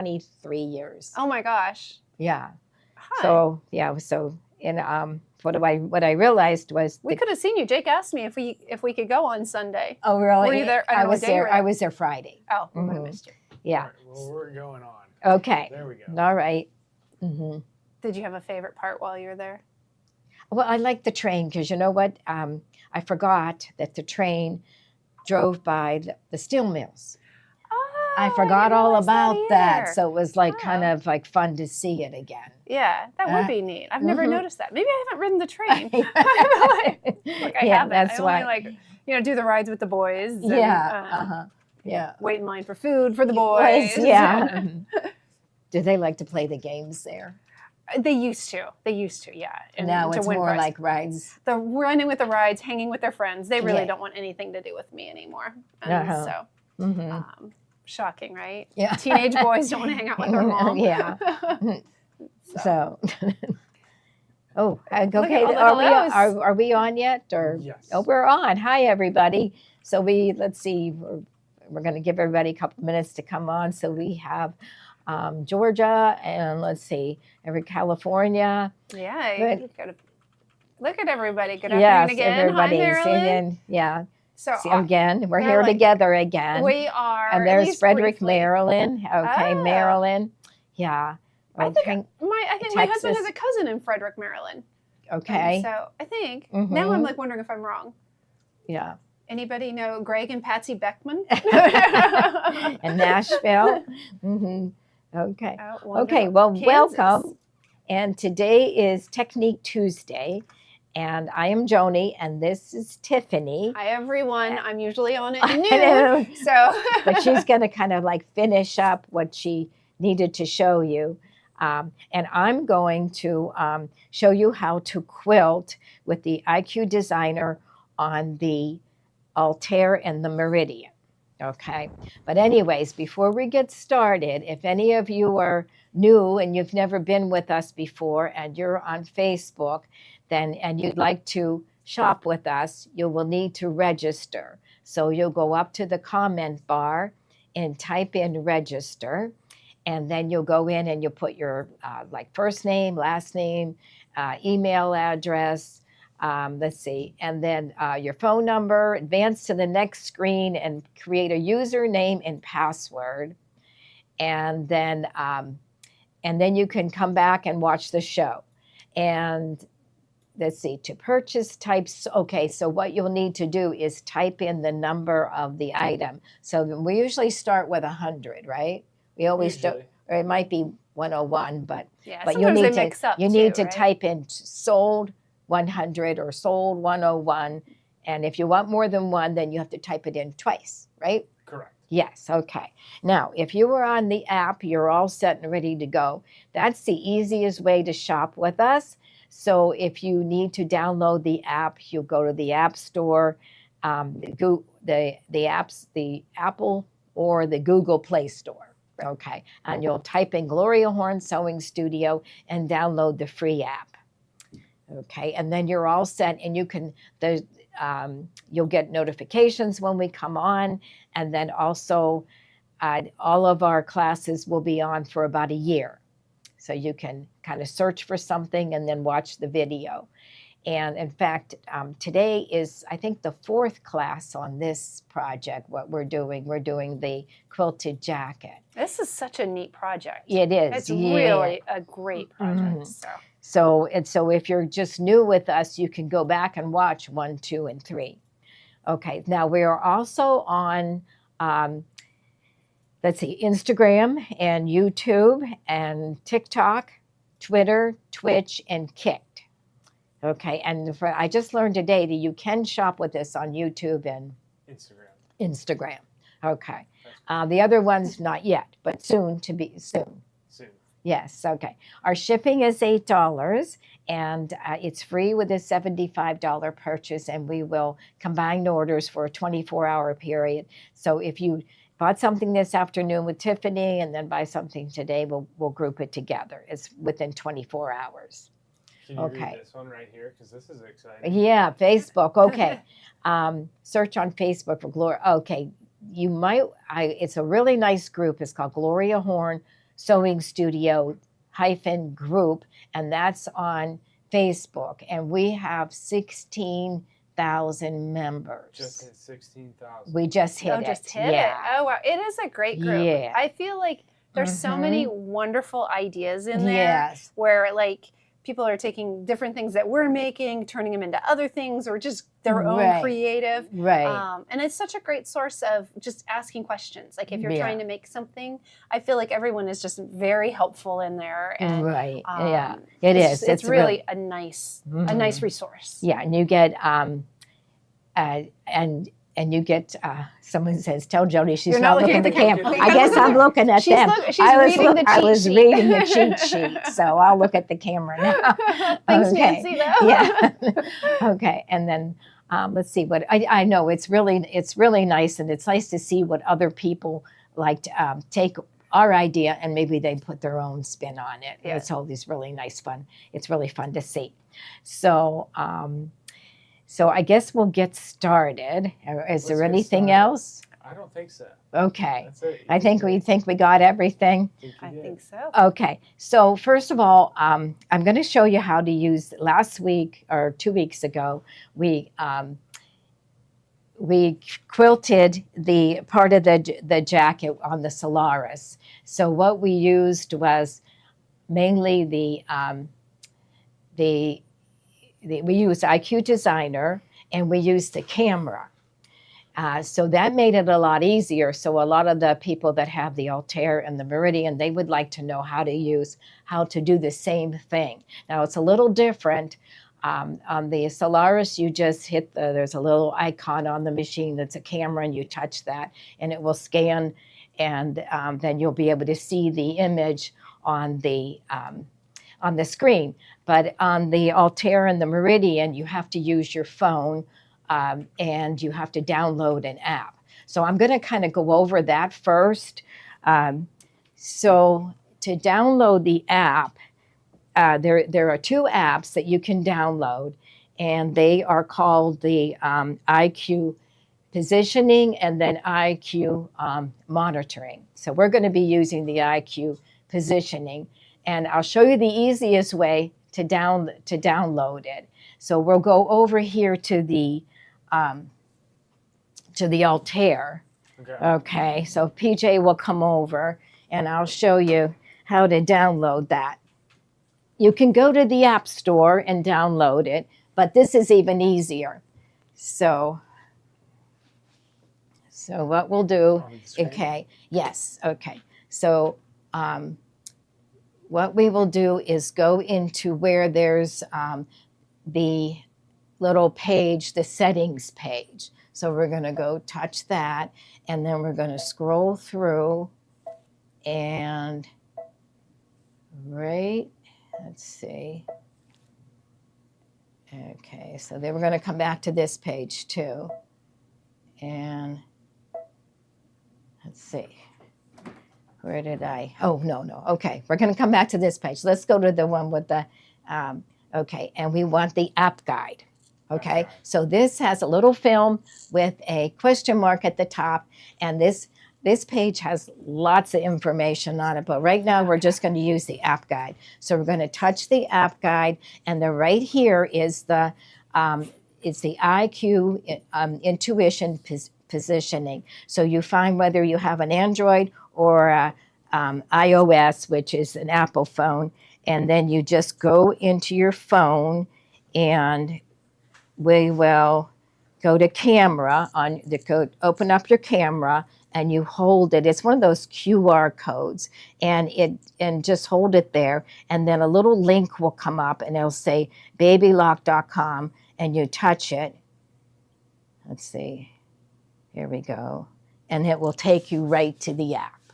23 years. Oh my gosh. Yeah. Hi. So yeah. So and what I realized was we could have seen you. Jake asked me if we could go on Sunday. Oh really? Were you there? I was there. I was there Friday. Oh, we would have missed you. Yeah. Right, well, we're going on. Okay. There we go. All right. Mm-hmm. Did you have a favorite part while you were there? Well, I like the train because you know what? I forgot that the train drove by the steel mills. Oh, I forgot all about that. either. So it was like kind of like fun to see it again. Yeah, that would be neat. I've never noticed that. Maybe I haven't ridden the train. I Yeah, haven't. that's I why. only do the rides with the boys. And, Yeah. Yeah. Wait in line for food for the boys. Yeah. Do they like to play the games there? They used to, yeah. And Now to it's win more prizes. like rides. The running with the rides, hanging with their friends. They really Yeah. don't want anything to do with me anymore. And so, shocking, right? Yeah. Teenage boys don't want to hang out with their mom. Yeah. So. Oh, okay. look at those. Are we on yet? Or Yes. Oh, we're on. Hi, everybody. So let's see. We're going to give everybody a couple minutes to come on. So we have Georgia and let's see, California. Yeah. Look at everybody. Good afternoon Yes, again. everybody's Hi, Marilyn. in. Yeah. So See, again, we're they're here like- together again. we are. And at there's least Frederick, briefly. Maryland. Okay, Oh. Maryland. Yeah. I think Okay. my husband Texas. has a cousin in Frederick, Maryland. Okay. So I think Mhm. now I'm like wondering if I'm wrong. Yeah. Anybody know Greg and Patsy Beckman? And Nashville. Okay. Oh, Okay. wonderful. Well, Kansas. welcome. And today is Technique Tuesday. And I am Joni, and this is Tiffany. Hi everyone. I'm usually on I at know. noon. So But she's going to kind of like finish up what she needed to show you. And I'm going to show you how to quilt with the IQ Designer on the Altair and the Meridian. Okay. But anyways, before we get started, if any of you are new and you've never been with us before and you're on Facebook, and you'd like to shop with us, you will need to register. So you'll go up to the comment bar and type in register, and then you'll go in and you'll put your like first name, last name, email address, let's see, and then your phone number, advance to the next screen and create a username and password. And then you can come back and watch the show. And let's see, to purchase types. Okay, so what you'll need to do is type in the number of the item. So we usually start with 100, right? We always do, or it might be 101, but yeah, but sometimes you need they mix up you need too, to right? type in sold 100 or sold 101. And if you want more than one, then you have to type it in twice, right? Correct. Yes, okay. Now, if you were on the app, you're all set and ready to go. That's the easiest way to shop with us. So if you need to download the app, you'll go to the App Store, the Apple or the Google Play Store, okay? And you'll type in Gloria Horn Sewing Studio and download the free app, okay? And then you're all set, and you'll get notifications when we come on, and then also all of our classes will be on for about a year. So you can kind of search for something and then watch the video. And in fact, today is, I think, the 4th class on this project, what we're doing. We're doing the quilted jacket. This is such a neat project. It is. It's really a great project. So if you're just new with us, you can go back and watch 1, 2, and 3. Okay, now we are also on, let's see, Instagram and YouTube and TikTok, Twitter, Twitch, and Kicked. Okay, and I just learned today that you can shop with us on YouTube and Instagram. Okay, the other ones not yet, but soon. Soon. Yes, okay. Our shipping is $8, and it's free with a $75 purchase, and we will combine orders for a 24-hour period. So if you bought something this afternoon with Tiffany and then buy something today, we'll group it together. It's within 24 hours. Can you read this one right here? Because this is exciting. Yeah, Facebook. Okay. Search on Facebook for Gloria. Okay. It's a really nice group. It's called Gloria Horn Sewing Studio -group, and that's on Facebook, and we have 16,000 members. Just hit 16,000. We just hit it. Just hit it. Oh, wow. It is a great group. Yeah. I feel like there's so many wonderful ideas in there Yes. where like people are taking different things that we're making, turning them into other things, or just their own creative. Right. And it's such a great source of just asking questions. Like if you're trying to make something, I feel like everyone is just very helpful in there. And, yeah, it is. It's really a nice resource. Yeah, and you get and you get, someone says, tell Jody she's not looking at the camera. I guess I'm looking at them. I was reading the cheat sheet, so I'll look at the camera now. Thanks, Nancy, though. Yeah. Okay, and then let's see what, I know it's really nice, and it's nice to see what other people like to take our idea and maybe they put their own spin on it. Yeah. It's always really nice fun. It's really fun to see. So, so I guess we'll get started. Is there anything else? I don't think so. Okay. That's it. I think we got everything. I think so. Okay. So first of all, I'm going to show you how to use. Last week or 2 weeks ago, we quilted the part of the jacket on the Solaris. So what we used was mainly we used IQ Designer, and we used the camera. So that made it a lot easier. So a lot of the people that have the Altair and the Meridian, they would like to know how to do the same thing. Now it's a little different. On the Solaris, you just hit there's a little icon on the machine that's a camera, and you touch that and it will scan, and then you'll be able to see the image on the screen. But on the Altair and the Meridian, you have to use your phone, and you have to download an app. So I'm going to kind of go over that first. So to download the app, there are 2 apps that you can download, and they are called the IQ Positioning and then IQ Monitoring. So we're going to be using the IQ Positioning, and I'll show you the easiest way to download it. So we'll go over here to the Altair. Okay, so PJ will come over and I'll show you how to download that. You can go to the App Store and download it, but this is even easier. So what we'll do, okay, yes, okay. So what we will do is go into where there's the little page, the settings page. So we're going to go touch that, and then we're going to scroll through, and let's see. Okay, so then we're going to come back to this page too. And let's see. Where did I? Oh, no. Okay, we're going to come back to this page. Let's go to the one with the, okay, and we want the app guide. Okay, so this has a little film with a question mark at the top, and this page has lots of information on it, but right now we're just going to use the app guide. So we're going to touch the app guide, and then right here is it's the IQ Intuition Positioning. So you find whether you have an Android or iOS, which is an Apple phone, and then you just go into your phone, and we will go to camera, open up your camera, and you hold it. It's one of those QR codes, and just hold it there, and then a little link will come up, and it'll say babylock.com, and you touch it. Let's see. Here we go. And it will take you right to the app.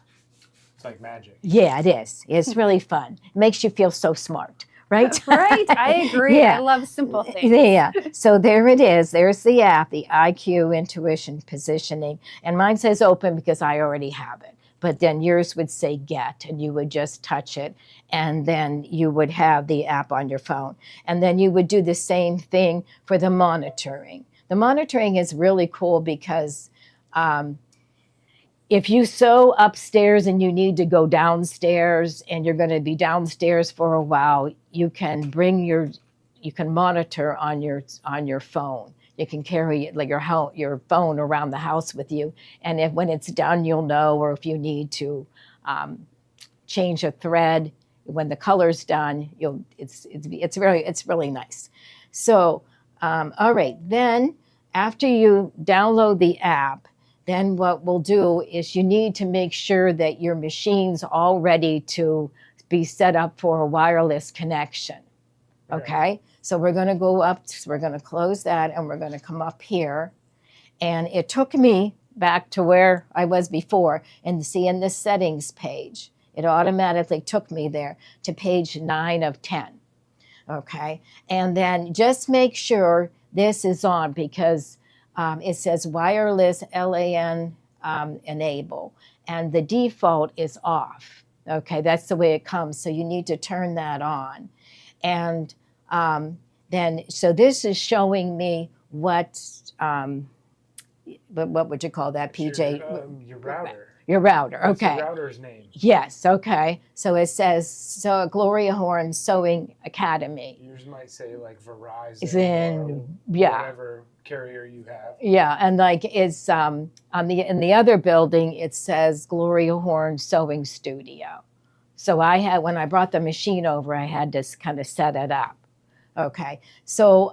It's like magic. Yeah, it is. It's really fun. It makes you feel so smart, right? Right. I agree. Yeah. I love simple things. Yeah. So there it is. There's the app, the IQ Intuition Positioning. And mine says open because I already have it. But then yours would say get, and you would just touch it, and then you would have the app on your phone. And then you would do the same thing for the monitoring. The monitoring is really cool because if you sew upstairs and you need to go downstairs and you're going to be downstairs for a while, you can you can monitor on your phone. You can carry like your phone around the house with you, and if when it's done, you'll know. Or if you need to change a thread when the color's done, it's really nice. So all right, then after you download the app, then what we'll do is you need to make sure that your machine's all ready to be set up for a wireless connection. Okay, so we're going to go up, so we're going to close that, and we're going to come up here. And it took me back to where I was before, and see in the settings page, it automatically took me there to page 9 of 10. Okay, and then just make sure this is on, because it says wireless LAN enable, and the default is off. Okay, that's the way it comes, so you need to turn that on. And then, so this is showing me what would you call that, PJ? Your router. Your router, What's okay. the router's name? Yes, okay. So it says Gloria Horn Sewing Academy. Yours might say like Verizon Then, or yeah. whatever carrier you have. Yeah, and like it's in the other building, it says Gloria Horn Sewing Studio. So when I brought the machine over, I had to kind of set it up. Okay, so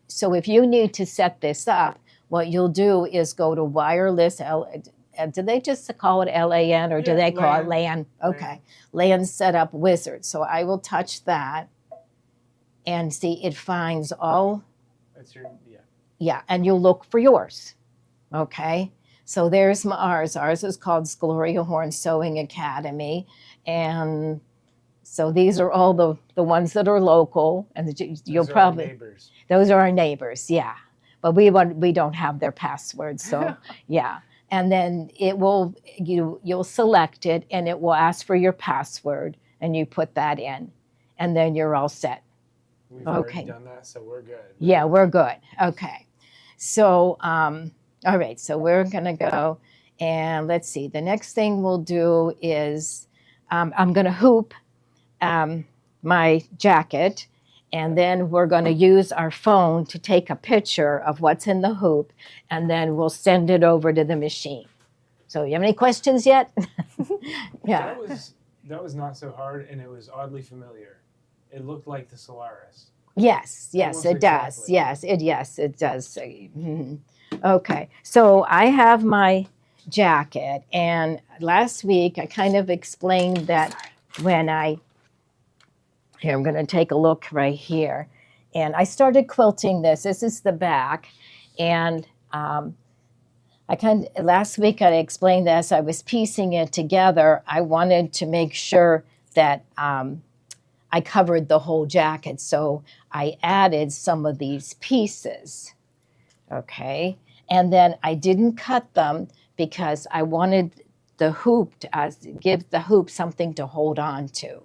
so if you need to set this up, what you'll do is go to wireless. Do they just call it LAN, or do they call it LAN? Okay, LAN Setup Wizard. So I will touch that, and see it finds all. That's your Yeah, and you'll look for yours. Okay, so there's ours. Ours is called Gloria Horn Sewing Academy, and so these are all the ones that are local, and you'll probably neighbors. Those are our neighbors, yeah. But we don't have their passwords, so yeah. And then you'll select it, and it will ask for your password, and you put that in, and then you're all set. We've already done that, so we're good. Yeah, we're good. Okay. So, all right, so we're going to go, and let's see. The next thing we'll do is I'm going to hoop my jacket, and then we're going to use our phone to take a picture of what's in the hoop, and then we'll send it over to the machine. So you have any questions yet? Yeah. That was not so hard, and it was oddly familiar. It looked like the Solaris. Yes, Almost it does. exactly. Yes, it does. Mhm. Okay, so I have my jacket, and last week I kind of explained that when here, I'm going to take a look right here. And I started quilting this. This is the back. And last week I explained this. I was piecing it together. I wanted to make sure that I covered the whole jacket. So I added some of these pieces. Okay. And then I didn't cut them because I wanted the hoop to give the hoop something to hold on to.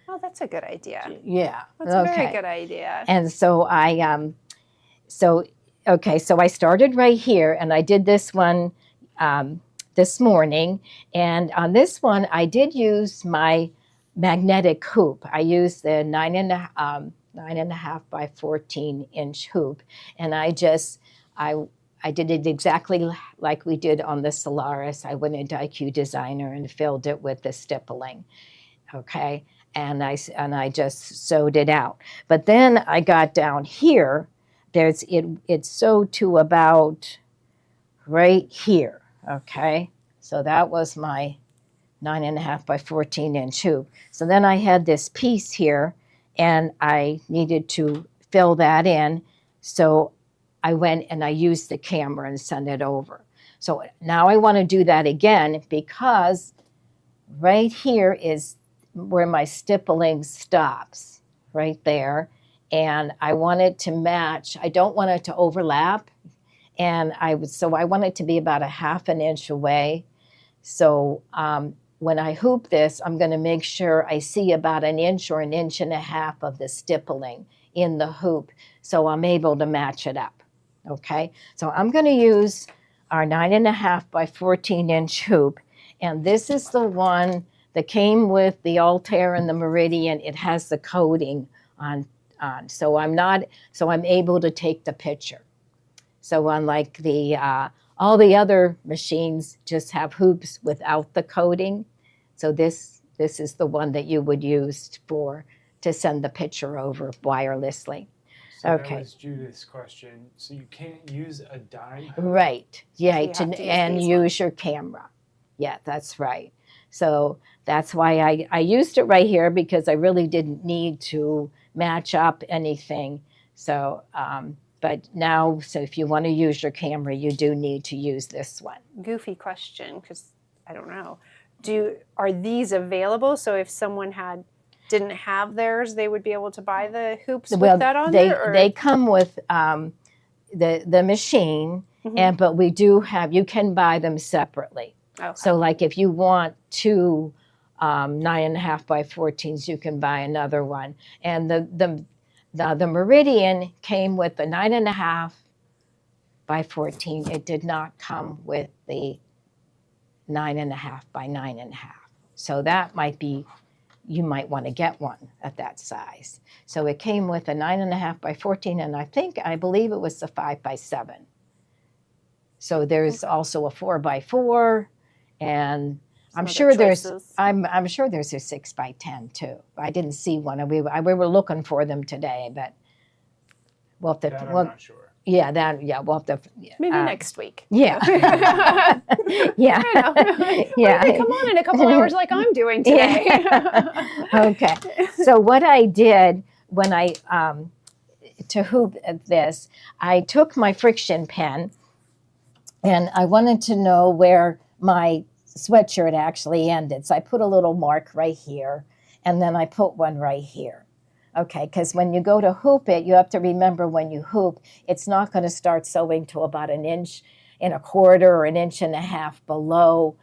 Oh, that's a good idea. Yeah. That's a very good idea. And so so I started right here, and I did this one this morning. And on this one, I did use my magnetic hoop. I used the 9.5 by 14 inch hoop. And I did it exactly like we did on the Solaris. I went into IQ Designer and filled it with the stippling. Okay. And I just sewed it out. But then I got down here. It's sewed to about right here. Okay, so that was my 9.5 by 14 inch hoop. So then I had this piece here, and I needed to fill that in. So I went and I used the camera and sent it over. So now I want to do that again, because right here is where my stippling stops, right there. And I want it to match. I don't want it to overlap. And so I want it to be about a 1/2 inch away. So when I hoop this, I'm going to make sure I see about 1 inch or 1.5 inches of the stippling in the hoop, so I'm able to match it up. Okay, so I'm going to use our 9.5 by 14-inch hoop. And this is the one that came with the Altair and the Meridian. It has the coating on. So I'm able to take the picture. So unlike all the other machines just have hoops without the coating. So this is the one that you would use to send the picture over wirelessly. So Okay. that was Judith's question. So you can't use a dime hoop? Right. Yeah, You have to use and these use your camera. Yeah, that's right. So that's why I used it right here, because I really didn't need to match up anything. So, but now, so if you want to use your camera, you do need to use this one. Goofy question, because I don't know. Are these available? So if someone didn't have theirs, they would be able to buy the hoops with that on there? Or? They come with the machine, Mhm. but you can buy them separately. Okay. So like if you want two 9.5 by 14s, you can buy another one. And the Meridian came with the 9.5 by 14. It did not come with the 9.5 by 9.5. So that you might want to get one at that size. So it came with a 9.5 by 14, and I believe it was the 5 by 7. So there's also a 4 by 4, and I'm sure there's a 6 by 10 too. I didn't see one. We were looking for them today, but we'll have to. I'm not sure. Yeah, we'll have to. Maybe next week. Yeah. Yeah. Yeah. Come on in a couple hours like I'm doing today. Yeah. Okay. So what I did when to hoop this, I took my friction pen and I wanted to know where my sweatshirt actually ended. So I put a little mark right here, and then I put one right here. Okay, because when you go to hoop it, you have to remember when you hoop, it's not going to start sewing to about 1.25 inches or 1.5 inches below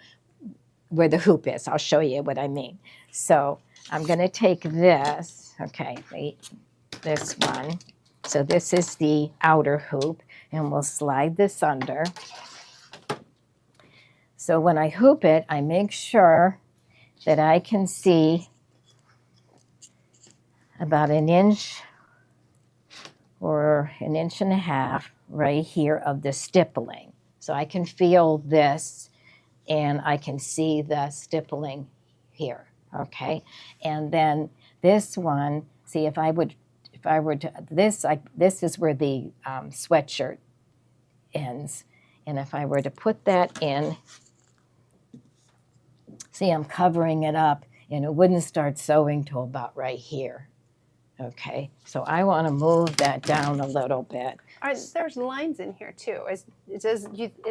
where the hoop is. I'll show you what I mean. So I'm going to take this, this one. So this is the outer hoop, and we'll slide this under. So when I hoop it, I make sure that I can see about 1 inch or 1.5 inches right here of the stippling. So I can feel this, and I can see the stippling here, okay? And then this one, see if I were to, this is where the sweatshirt ends. And if I were to put that in, see, I'm covering it up, and it wouldn't start sewing till about right here. Okay, so I want to move that down a little bit. There's lines in here too. Is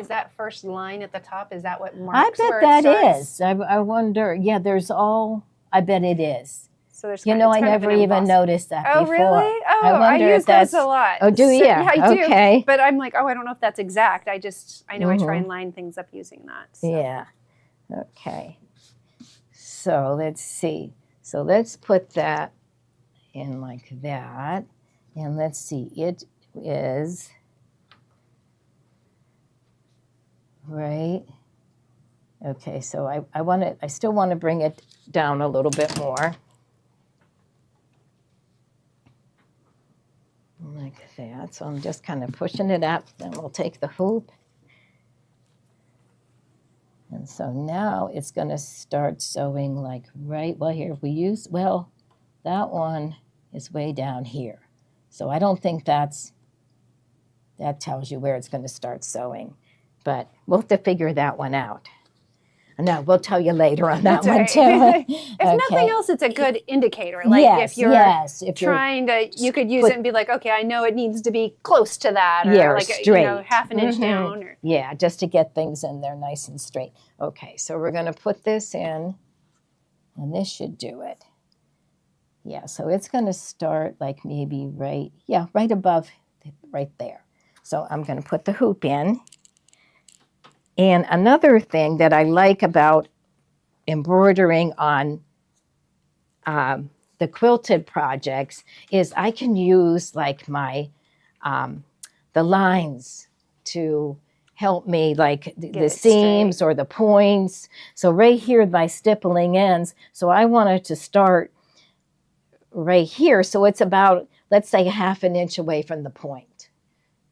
that first line at the top? Is that what marks I where bet it that starts? is. I wonder. Yeah, I bet it is. So there's I never even noticed that before. Oh, really? Oh, I use those a lot. Oh, do you? Yeah, I do. Okay. But I'm like, I don't know if that's exact. I know I try and line things up using that. So. Yeah. Okay. So let's see. So let's put that in like that, and let's see, it is right. Okay, so I still want to bring it down a little bit more, like that. So I'm just kind of pushing it up, then we'll take the hoop, and so now it's going to start sewing like right, well, here that one is way down here. So I don't think that tells you where it's going to start sewing. But we'll have to figure that one out. No, we'll tell you later on that one too. If nothing else, it's a good indicator. Like if you're trying to, you could use it and be like, okay, I know it needs to be close to that, or like straight. 1/2 inch down. Or... Yeah, just to get things in there nice and straight. Okay, so we're going to put this in, and this should do it. Yeah, so it's going to start like maybe right above, right there. So I'm going to put the hoop in. And another thing that I like about embroidering on the quilted projects is I can use like my the lines to help me like the it seams straight. or the points. So right here my stippling ends. So I wanted to start right here. So it's about, let's say, 1/2 inch away from the point.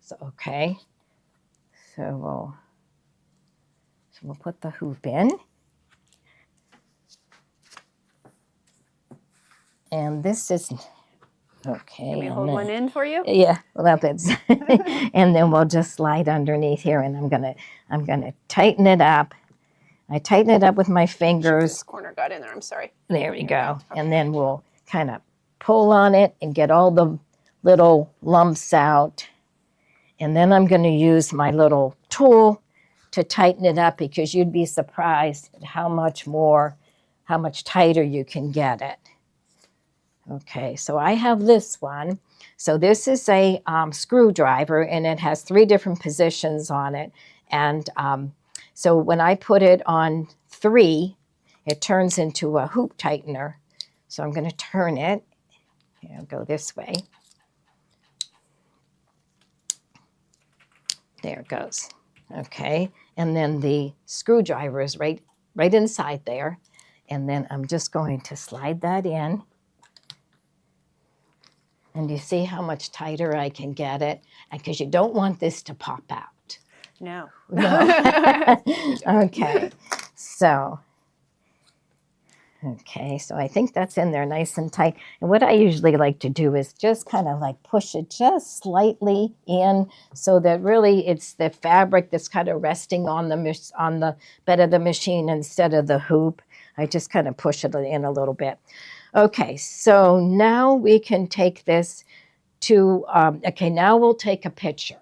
So, okay. So we'll put the hoop in. And this is, okay. Can we and hold then- one in for you? Yeah, well that's, and then we'll just slide underneath here, and I'm gonna tighten it up. I tighten it up with my fingers. This corner got in there. I'm sorry. There we go. And then we'll kind of pull on it and get all the little lumps out. And then I'm going to use my little tool to tighten it up, because you'd be surprised at how much tighter you can get it. Okay, so I have this one. So this is a screwdriver, and it has 3 different positions on it. And so when I put it on 3, it turns into a hoop tightener. So I'm going to turn it. I'll go this way. There it goes. Okay, and then the screwdriver is right inside there. And then I'm just going to slide that in. And you see how much tighter I can get it? Because you don't want this to pop out. No. No. Okay, so I think that's in there nice and tight. And what I usually like to do is just kind of like push it just slightly in, so that really it's the fabric that's kind of resting on the bed of the machine instead of the hoop. I just kind of push it in a little bit. Okay, so now we can take this to, okay, now we'll take a picture.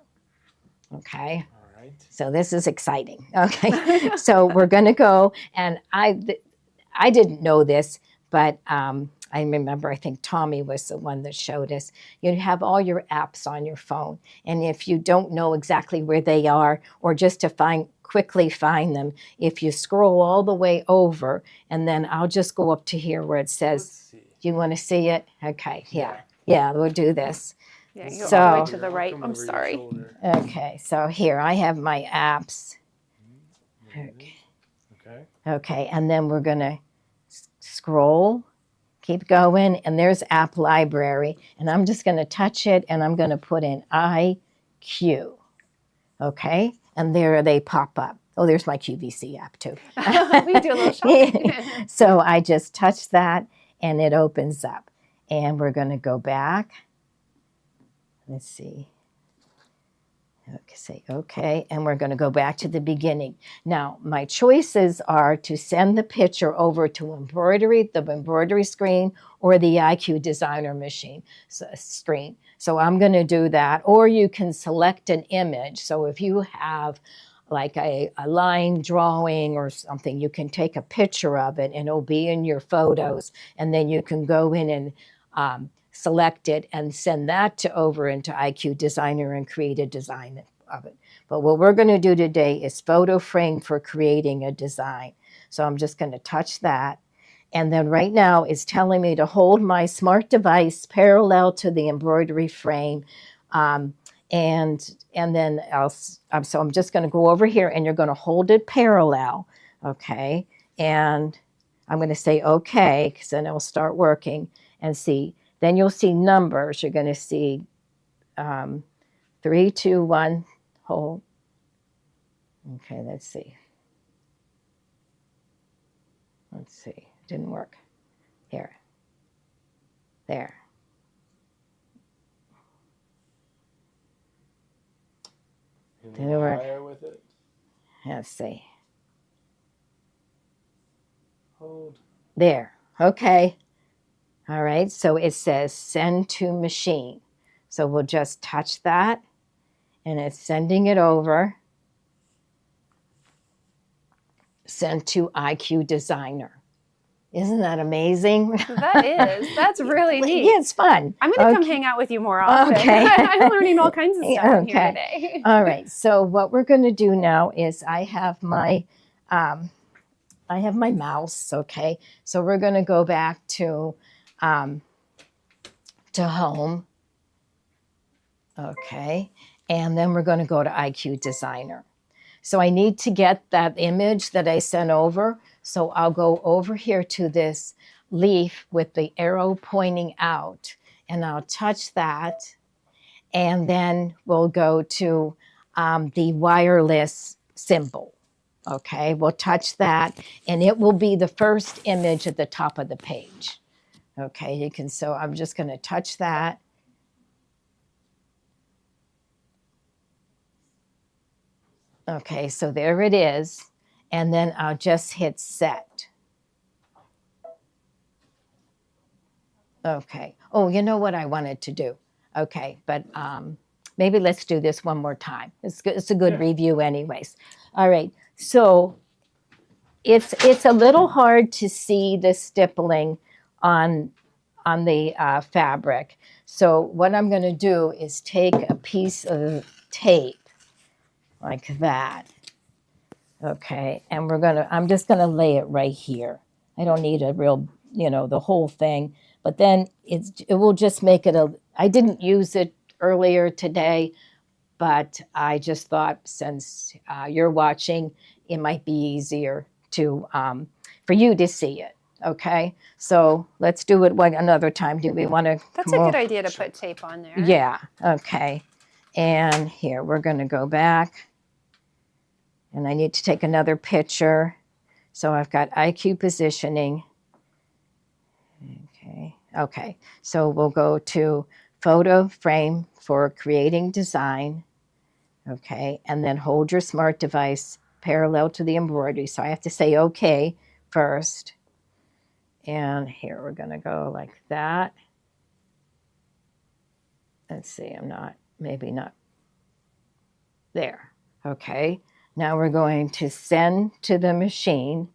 Okay. All right. So this is exciting. Okay, so we're going to go, and I didn't know this, but I remember, I think Tommy was the one that showed us. You have all your apps on your phone, and if you don't know exactly where they are, or just to quickly find them, if you scroll all the way over, and then I'll just go up to here where it says, Let's see. you want to see it? Okay, yeah, we'll do this. Yeah, you go So- all the way to the I'll right. come I'm over your sorry. shoulder. Okay, so here I have my apps. Okay. Okay, and then we're going to scroll, keep going, and there's App Library, and I'm just going to touch it, and I'm going to put in IQ. Okay, and there they pop up. Oh, there's my QVC app too. We do a little shopping. So I just touch that, and it opens up. And we're going to go back. Let's see. Okay, say okay, and we're going to go back to the beginning. Now, my choices are to send the picture over to Embroidery, the Embroidery screen, or the IQ Designer machine screen. So I'm going to do that, or you can select an image. So if you have like a line drawing or something, you can take a picture of it, and it'll be in your photos, and then you can go in and select it and send that over into IQ Designer and create a design of it. But what we're going to do today is photo frame for creating a design. So I'm just going to touch that. And then right now it's telling me to hold my smart device parallel to the embroidery frame. And then so I'm just going to go over here, and you're going to hold it parallel. Okay. And I'm going to say okay, because then it'll start working, and see. Then you'll see numbers. You're going to see 3, 2, 1, hold. Okay, let's see. Let's see. Didn't work. Here. There. A Did it little work? higher with it. Let's see. Hold. There. Okay. All right. So it says send to machine. So we'll just touch that, and it's sending it over. Send to IQ Designer. Isn't that amazing? That is. That's really neat. Yeah, it's fun. I'm going to come Okay. hang out with you more often. Okay. I'm learning all kinds of stuff in Okay. here today. All right. So what we're going to do now is I have my mouse. Okay. So we're going to go back to home. Okay. And then we're going to go to IQ Designer. So I need to get that image that I sent over. So I'll go over here to this leaf with the arrow pointing out, and I'll touch that. And then we'll go to the wireless symbol. Okay, we'll touch that, and it will be the first image at the top of the page. Okay, you can, so I'm just going to touch that. Okay, so there it is. And then I'll just hit set. Okay. Oh, you know what I wanted to do? Okay, but maybe let's do this one more time. It's a good review anyways. All right, so it's a little hard to see the stippling on the fabric. So what I'm going to do is take a piece of tape like that. Okay, and I'm just going to lay it right here. I don't need a real, the whole thing, but then it will just make it I didn't use it earlier today, but I just thought since you're watching, it might be easier to for you to see it. Okay, so let's do it another time. Do we want to? That's a good idea to put tape on there. Yeah, okay. And here, we're going to go back. And I need to take another picture. So I've got IQ positioning. Okay. So we'll go to photo frame for creating design. Okay. And then hold your smart device parallel to the embroidery. So I have to say okay first. And here we're going to go like that. Let's see, maybe not there. Okay. Now we're going to send to the machine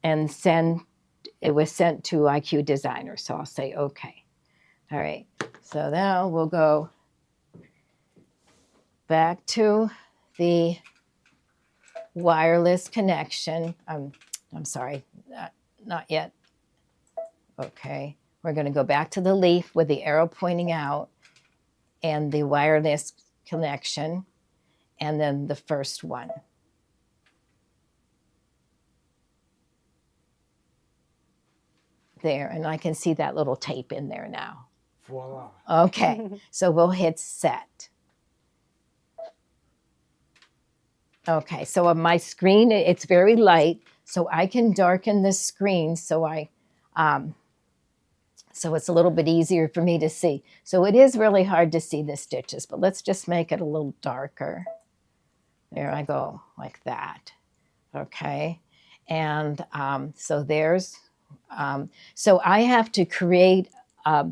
and it was sent to IQ Designer. So I'll say okay. All right. So now we'll go back to the wireless connection. I'm sorry, not yet. Okay. We're going to go back to the leaf with the arrow pointing out and the wireless connection, and then the first one. There, and I can see that little tape in there now. Voila. Okay, so we'll hit set. Okay, so on my screen, it's very light, so I can darken the screen so so it's a little bit easier for me to see. So it is really hard to see the stitches, but let's just make it a little darker. There I go, like that. Okay, and so there's, so I have to create a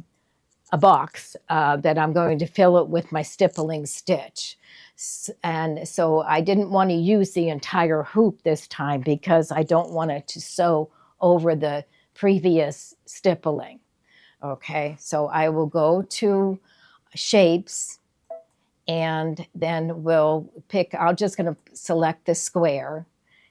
box that I'm going to fill it with my stippling stitch. And so I didn't want to use the entire hoop this time because I don't want it to sew over the previous stippling. Okay, so I will go to shapes and then I'm just going to select the square.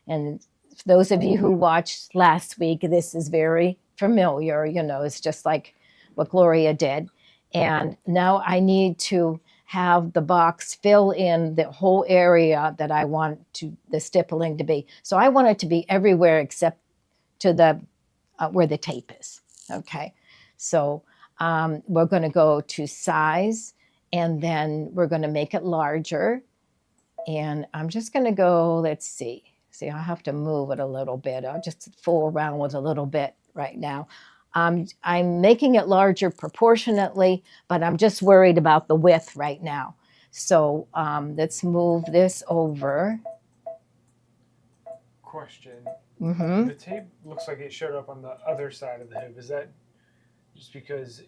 And for those of you who watched last week, this is very familiar, it's just like what Gloria did. And now I need to have the box fill in the whole area that I want the stippling to be. So I want it to be everywhere except to the where the tape is. Okay. So we're going to go to size, and then we're going to make it larger. And I'm just going to go, let's see. See, I'll have to move it a little bit. I'll just fool around with a little bit right now. I'm making it larger proportionately, but I'm just worried about the width right now. So let's move this over. Question. Mm-hmm. The tape looks like it showed up on the other side of the hoop. Is that just because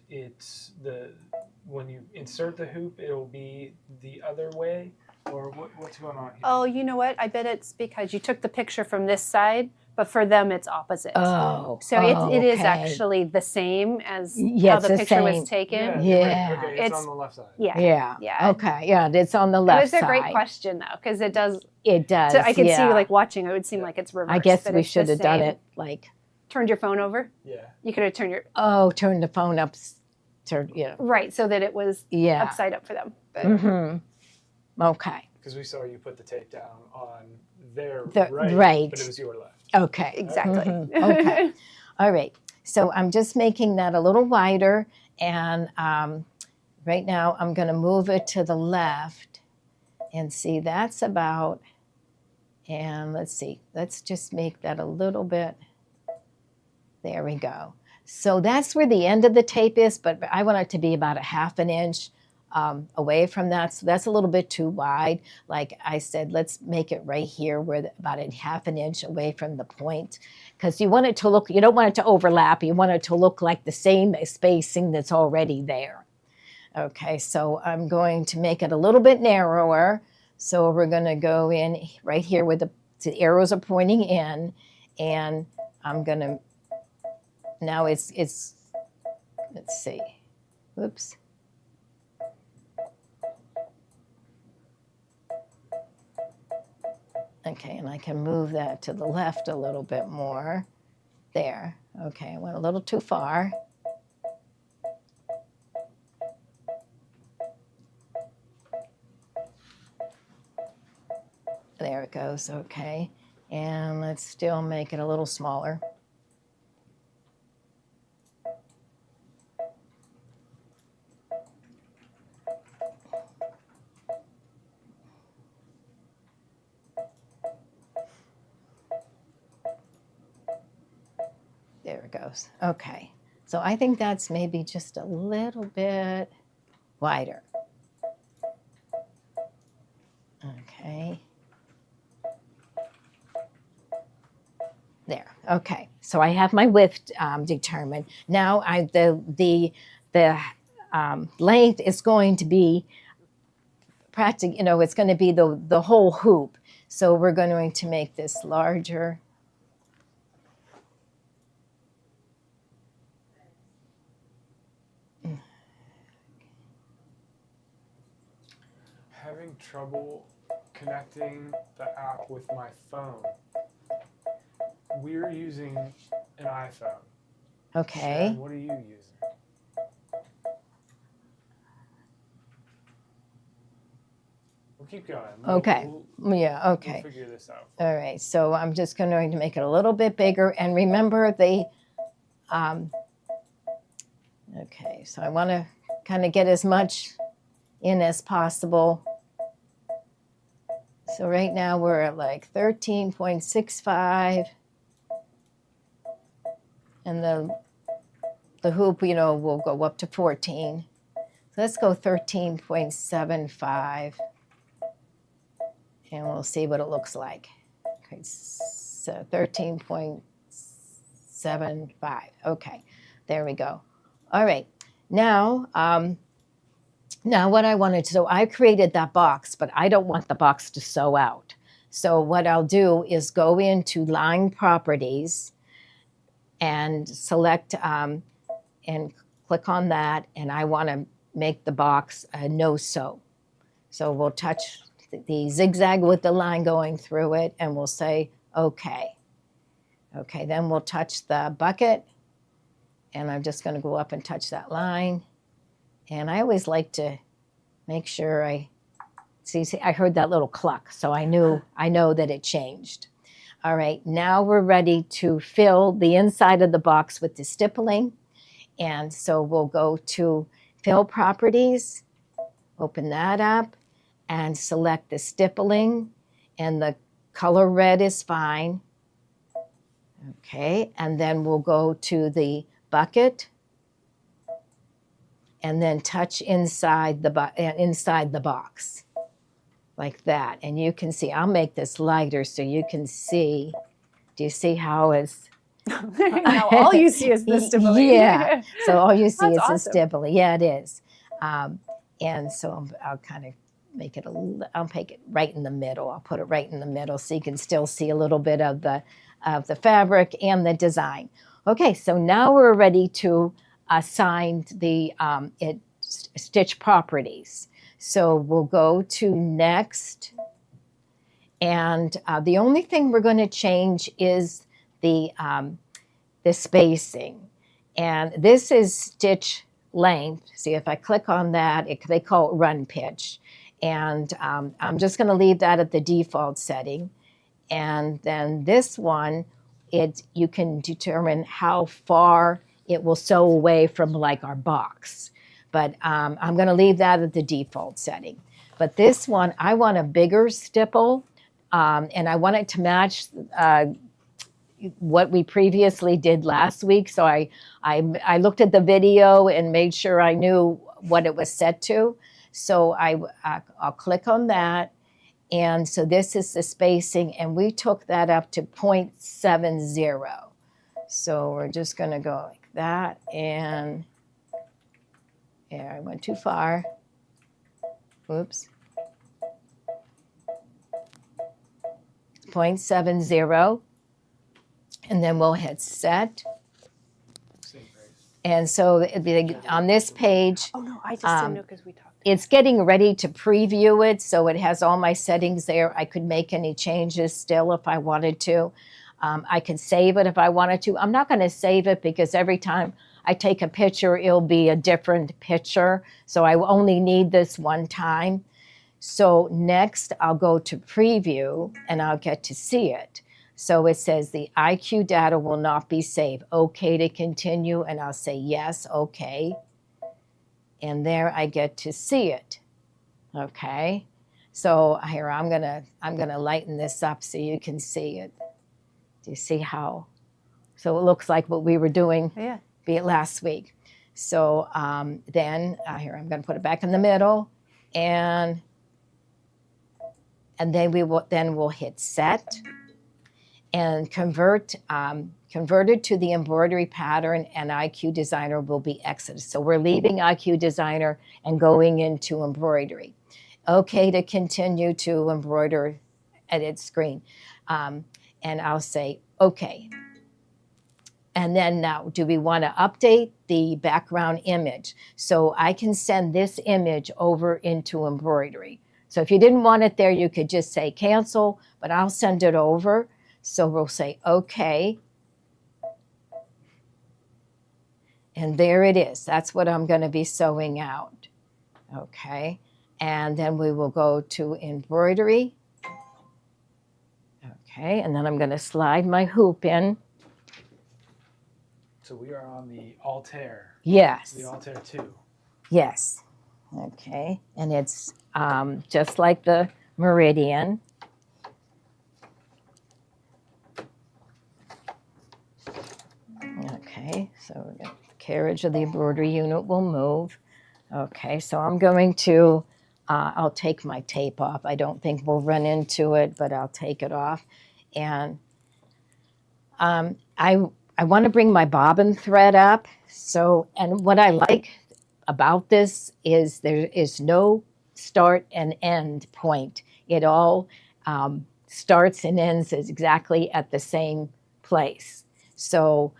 when you insert the hoop, it'll be the other way? Or what's going on here? Oh, you know what? I bet it's because you took the picture from this side, but for them it's opposite. Oh, so it is okay. actually the same as Yeah, how the it's the picture was same. taken. Yeah. Right. Okay, it's on the left side. Yeah. Okay. Yeah, it's on the left side. It was a great question though, because it does. It does. So I can see yeah. you like watching. It would seem like it's reversed. I guess but we it's should the have done same. it like. Turned your phone over. Yeah. You could have turned your. Oh, turn the phone up. Right, so that it was Yeah. upside up for them. but Okay. Because we saw you put the tape down on their Right. but it was your left. Okay. exactly. Okay. All right. So I'm just making that a little wider, and right now I'm going to move it to the left, and see that's about, and let's see, let's just make that a little bit. There we go. So that's where the end of the tape is, but I want it to be about a 1/2 inch away from that. So that's a little bit too wide. Like I said, let's make it right here where about a 1/2 inch away from the point, because you want it to look, you don't want it to overlap. You want it to look like the same spacing that's already there. Okay, so I'm going to make it a little bit narrower. So we're going to go in right here where the arrows are pointing in, and I'm going to, now it's, let's see, whoops. Okay, and I can move that to the left a little bit more. There, okay, I went a little too far. There it goes, okay. And let's still make it a little smaller. There it goes, okay. So I think that's maybe just a little bit wider. Okay. There, okay. So I have my width determined. Now the length is going to be practically, you know, it's going to be the whole hoop. So we're going to make this larger. Having trouble connecting the app with my phone. We're using an iPhone. Okay. Sharon, what are you using? We'll keep going. Okay. Yeah, okay. We'll figure this out. All right, so I'm just going to make it a little bit bigger. And remember okay, so I want to kind of get as much in as possible. So right now we're at like 13.65. And the hoop, you know, will go up to 14. So let's go 13.75. And we'll see what it looks like. Okay, so 13.75. Okay, there we go. All right, now what I wanted to do, I created that box, but I don't want the box to sew out. So what I'll do is go into line properties and select and click on that, and I want to make the box a no sew. So we'll touch the zigzag with the line going through it, and we'll say okay. Okay, then we'll touch the bucket, and I'm just going to go up and touch that line. And I always like to make sure I see I heard that little cluck, so I know that it changed. All right, now we're ready to fill the inside of the box with the stippling. And so we'll go to Fill Properties, open that up, and select the stippling. And the color red is fine. Okay, and then we'll go to the bucket, and then touch inside the box. Like that, and you can see, I'll make this lighter so you can see. Do you see how it's? Now all you see is the stippling. Yeah, so all you see is That's the awesome. stippling. Yeah, it is. And so I'll kind of make it I'll make it right in the middle. I'll put it right in the middle so you can still see a little bit of the fabric and the design. Okay, so now we're ready to assign the stitch properties. So we'll go to next, and the only thing we're going to change is the spacing, and this is stitch length. See, if I click on that, they call it run pitch. And I'm just going to leave that at the default setting. And then this one, you can determine how far it will sew away from like our box. But I'm going to leave that at the default setting. But this one, I want a bigger stipple, and I want it to match what we previously did last week. So I looked at the video and made sure I knew what it was set to. So I'll click on that. And so this is the spacing, and we took that up to 0.70. So we're just going to go like that. And yeah, I went too far. Oops. 0.70. And then we'll hit set. And so on this page, Oh no, I just didn't know because we talked. it's getting ready to preview it. So it has all my settings there. I could make any changes still if I wanted to. I could save it if I wanted to. I'm not going to save it because every time I take a picture, it'll be a different picture. So I only need this one time. So next I'll go to preview and I'll get to see it. So it says the IQ data will not be saved. Okay to continue, and I'll say yes, okay. And there I get to see it. Okay. So here I'm gonna lighten this up so you can see it. Do you see how? So it looks like what we were doing be it last week. So then here I'm gonna put it back in the middle, and then we'll hit set. And converted to the embroidery pattern, and IQ Designer will be exited. So we're leaving IQ Designer and going into embroidery. Okay to continue to embroider edit screen. And I'll say okay. And then now, do we want to update the background image? So I can send this image over into embroidery. So if you didn't want it there, you could just say cancel, but I'll send it over. So we'll say, okay. And there it is. That's what I'm going to be sewing out. Okay. And then we will go to embroidery. Okay. And then I'm going to slide my hoop in. So we are on the Altair. Yes. The Altair 2. Yes. Okay. And it's just like the Meridian. Okay, so the carriage of the embroidery unit will move. Okay, so I'm going to, I'll take my tape off. I don't think we'll run into it, but I'll take it off. And I want to bring my bobbin thread up. So, and what I like about this is there is no start and end point. It all starts and ends exactly at the same place. So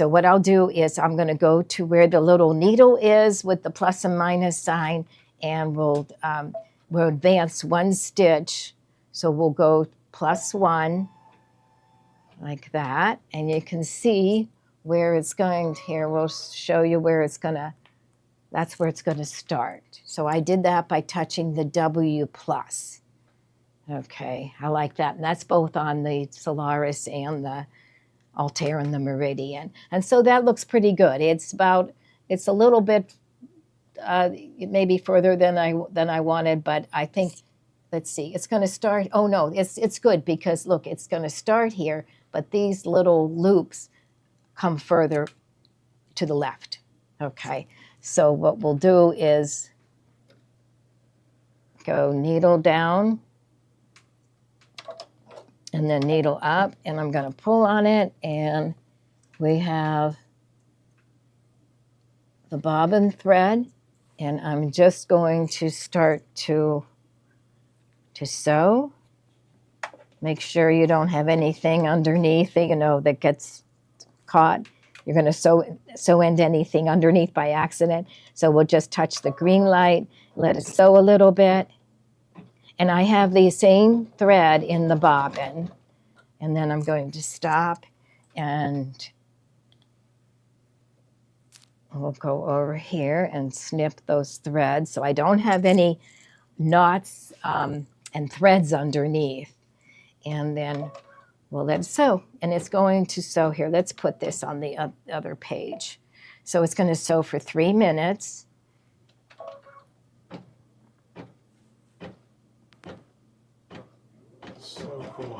what I'll do is I'm going to go to where the little needle is with the plus and minus sign, and we'll advance one stitch. So we'll go +1 like that, and you can see where it's going. Here we'll show you where it's going to, that's where it's going to start. So I did that by touching the W+. Okay, I like that. And that's both on the Solaris and the Altair and the Meridian. And so that looks pretty good. It's a little bit, it may be further than I wanted, but I think, let's see, it's going to start, oh no, it's good because look, it's going to start here, but these little loops come further to the left. Okay, so what we'll do is go needle down, and then needle up, and I'm going to pull on it, and we have the bobbin thread, and I'm just going to start to sew. Make sure you don't have anything underneath, that gets caught. You're going to sew into anything underneath by accident. So we'll just touch the green light, let it sew a little bit. And I have the same thread in the bobbin. And then I'm going to stop and we'll go over here and snip those threads so I don't have any knots and threads underneath. And then we'll let it sew. And it's going to sew here. Let's put this on the other page. So it's going to sew for 3 minutes. So cool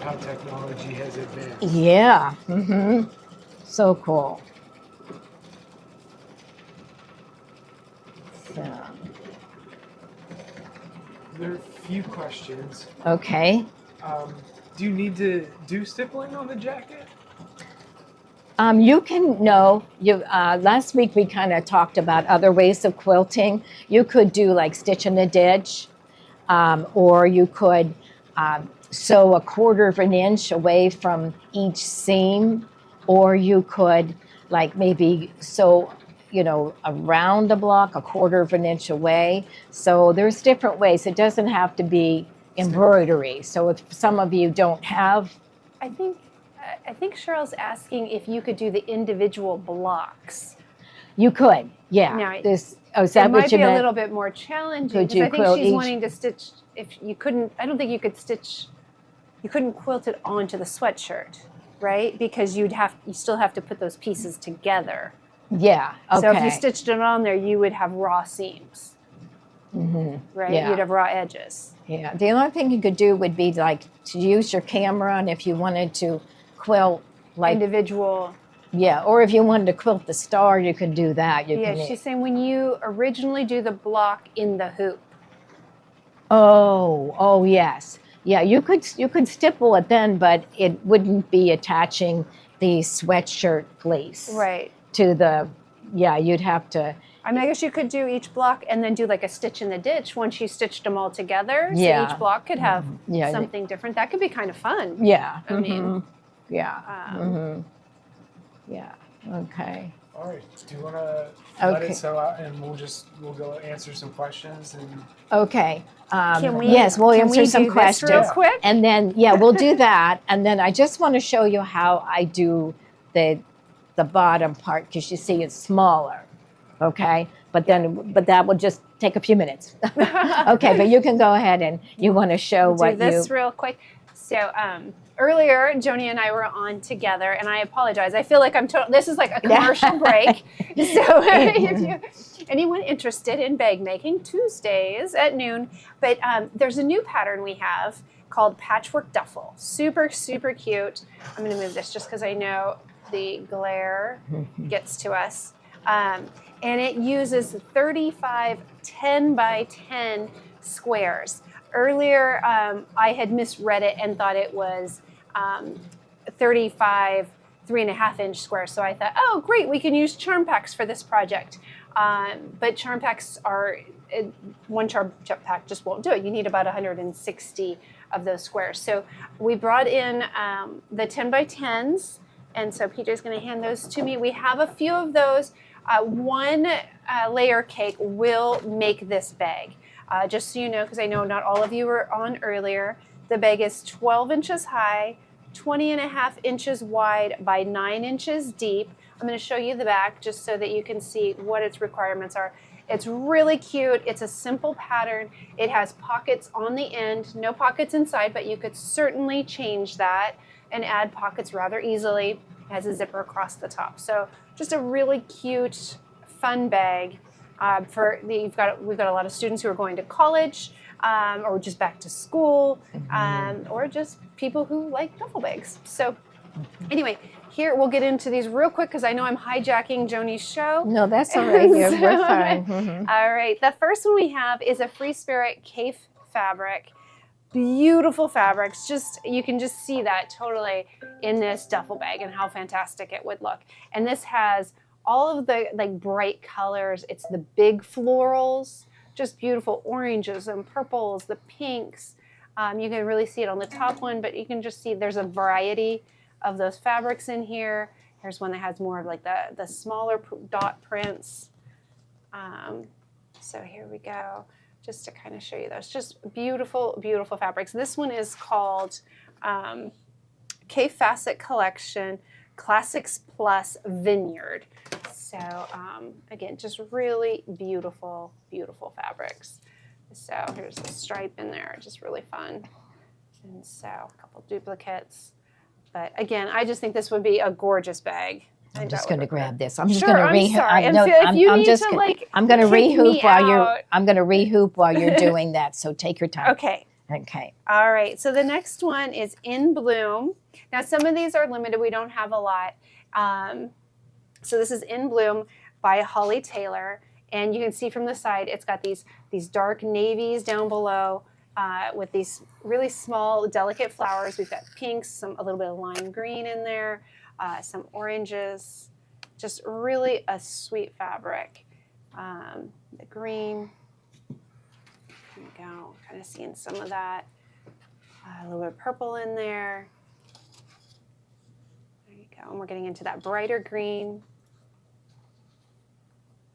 how technology has advanced. Yeah. So cool. So. There are a few questions. Okay. Do you need to do stippling on the jacket? You can know. Last week we kind of talked about other ways of quilting. You could do like stitch in a ditch, or you could sew a 1/4 of an inch away from each seam, or you could like maybe sew, around the block 1/4 of an inch away. So there's different ways. It doesn't have to be embroidery. So if some of you don't have, I think Cheryl's asking if you could do the individual blocks. you could. Yeah. Now, Is that it what might you be a meant? little bit more challenging Could because you I think quilt she's each- wanting to stitch. If you couldn't, I don't think you could stitch. You couldn't quilt it onto the sweatshirt, right? Because you still have to put those pieces together. Yeah. Okay. So if you stitched it on there, you would have raw seams, right? Yeah. You'd have raw edges. Yeah, the only thing you could do would be like to use your camera, and if you wanted to quilt like Individual. yeah, or if you wanted to quilt the star, you could do that. You Yeah, can. she's saying when you originally do the block in the hoop. Oh, yes, yeah. You could stipple it then, but it wouldn't be attaching the sweatshirt fleece Right. to the. Yeah, you'd have to. I mean, I guess you could do each block and then do like a stitch in the ditch once you stitched them all together. Yeah. So each block could have Yeah. something different. That could be kind of fun. Yeah. I mean, yeah. Yeah. Okay. All right. Do you want to let Okay. it sew out, and we'll go answer some questions and. Okay. Can we? Yes, we'll can answer we some do questions. this real quick? And then, yeah, we'll do that. And then I just want to show you how I do the bottom part, because you see it's smaller, okay? But that will just take a few minutes. Okay, but you can go ahead and you want to show Do what this you. real quick. So earlier, Joni and I were on together, and I apologize. I feel like this is like a commercial break. So if anyone interested in bag making, Tuesdays at noon. But there's a new pattern we have called Patchwork Duffel. Super, super cute. I'm going to move this just because I know the glare gets to us. And it uses 35 10 by 10 squares. Earlier, I had misread it and thought it was 35 3.5 inch squares. So I thought, oh, great, we can use charm packs for this project. But charm packs one charm pack just won't do it. You need about 160 of those squares. So we brought in the 10 by 10s. And so Peter's going to hand those to me. We have a few of those. One layer cake will make this bag. Just so you know, because I know not all of you were on earlier, the bag is 12 inches high, 20.5 inches wide by 9 inches deep. I'm going to show you the back just so that you can see what its requirements are. It's really cute. It's a simple pattern. It has pockets on the end, no pockets inside, but you could certainly change that and add pockets rather easily. It has a zipper across the top. So just a really cute, fun bag. We've got a lot of students who are going to college or just back to school or just people who like duffel bags. So anyway, here we'll get into these real quick because I know I'm hijacking Joni's show. No, that's all right. We're fine. All right. The first one we have is a Free Spirit Cafe fabric. Beautiful fabrics. You can just see that totally in this duffel bag and how fantastic it would look. And this has all of the like bright colors. It's the big florals, just beautiful oranges and purples, the pinks. You can really see it on the top one, but you can just see there's a variety of those fabrics in here. Here's one that has more of like the smaller dot prints. So here we go. Just to kind of show you those. Just beautiful, beautiful fabrics. This one is called K Facet Collection Classics Plus Vineyard. So again, just really beautiful, beautiful fabrics. So here's the stripe in there, just really fun. And so a couple duplicates. But again, I just think this would be a gorgeous bag. I'm just going to grab this. I'm just Sure, going to I'm sorry. And if you need to, like, I'm going to kick me rehoop while you're. out. I'm going to rehoop while you're doing that. So take your time. Okay. Okay. All right. So the next one is In Bloom. Now some of these are limited. We don't have a lot. So this is In Bloom by Holly Taylor, and you can see from the side it's got these dark navies down below with these really small, delicate flowers. We've got pinks, a little bit of lime green in there. Some oranges, just really a sweet fabric. The green, there you go, kind of seeing some of that. A little bit of purple in there. There you go, and we're getting into that brighter green.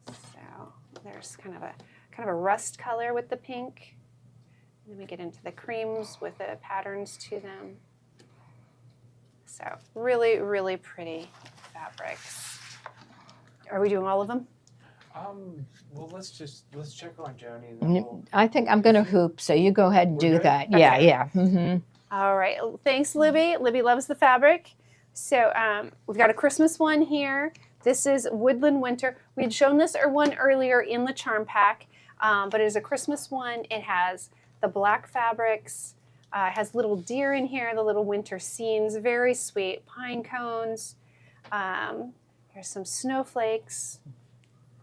So there's kind of a rust color with the pink. And then we get into the creams with the patterns to them. So really, really pretty fabrics. Are we doing all of them? Well, let's check on Joni. And then we'll... I think I'm going to hoop. So you go ahead and do good? that. Okay. Yeah, yeah. Mm-hmm. All right. Thanks, Libby. Libby loves the fabric. So we've got a Christmas one here. This is Woodland Winter. We had shown this one earlier in the charm pack, but it is a Christmas one. It has the black fabrics. It has little deer in here, the little winter scenes, very sweet. Pine cones. Here's some snowflakes.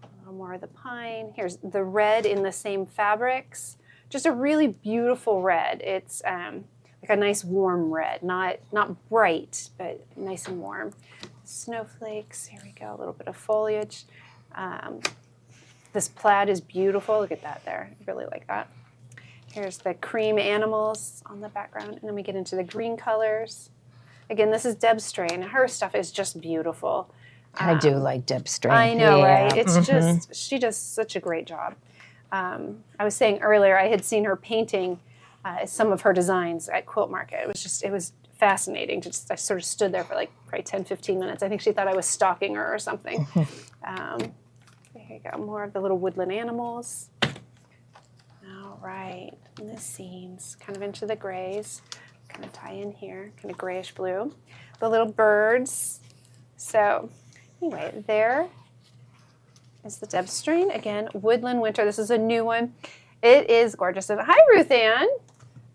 A little more of the pine. Here's the red in the same fabrics. Just a really beautiful red. It's like a nice warm red, not bright, but nice and warm. Snowflakes. Here we go. A little bit of foliage. This plaid is beautiful. Look at that there. I really like that. Here's the cream animals on the background, and then we get into the green colors. Again, this is Deb Strain. Her stuff is just beautiful. I do like Deb Strain. I know, yeah. right? It's Mm-hmm. just, she does such a great job. I was saying earlier, I had seen her painting some of her designs at Quilt Market. It was fascinating. I sort of stood there for like probably 10, 15 minutes. I think she thought I was stalking her or something. There you go, more of the little woodland animals. All right, and the seams, kind of into the grays, kind of tie in here, kind of grayish blue. The little birds. So anyway, there is the Deb Strain. Again, Woodland Winter. This is a new one. It is gorgeous. And hi, Ruth Ann.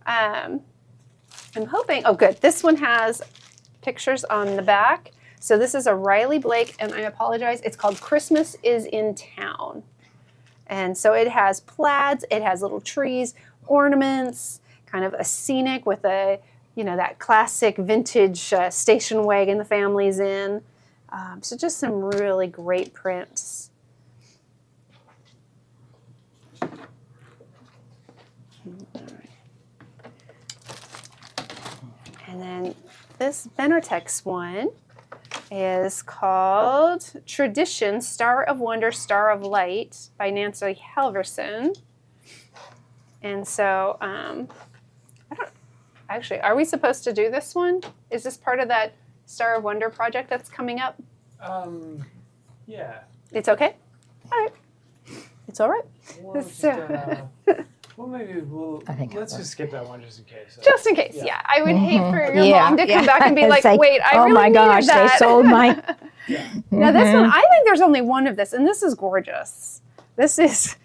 I'm hoping, oh good, this one has pictures on the back. So this is a Riley Blake, and I apologize, it's called Christmas is in Town. And so it has plaids, it has little trees, ornaments, kind of a scenic with a, that classic vintage station wagon the family's in. So just some really great prints. And then this Benartex one is called Tradition, Star of Wonder, Star of Light by Nancy Halverson. And so, are we supposed to do this one? Is this part of that Star of Wonder project that's coming up? Yeah. It's okay? All right. It's all right. Well, maybe let's just skip that one just in case. Just in case, yeah. I would hate for your Yeah, mom to come yeah. back and be like, It's wait, I oh really my gosh, needed that. they sold my. Now this one, I think there's only one of this, and this is gorgeous. This is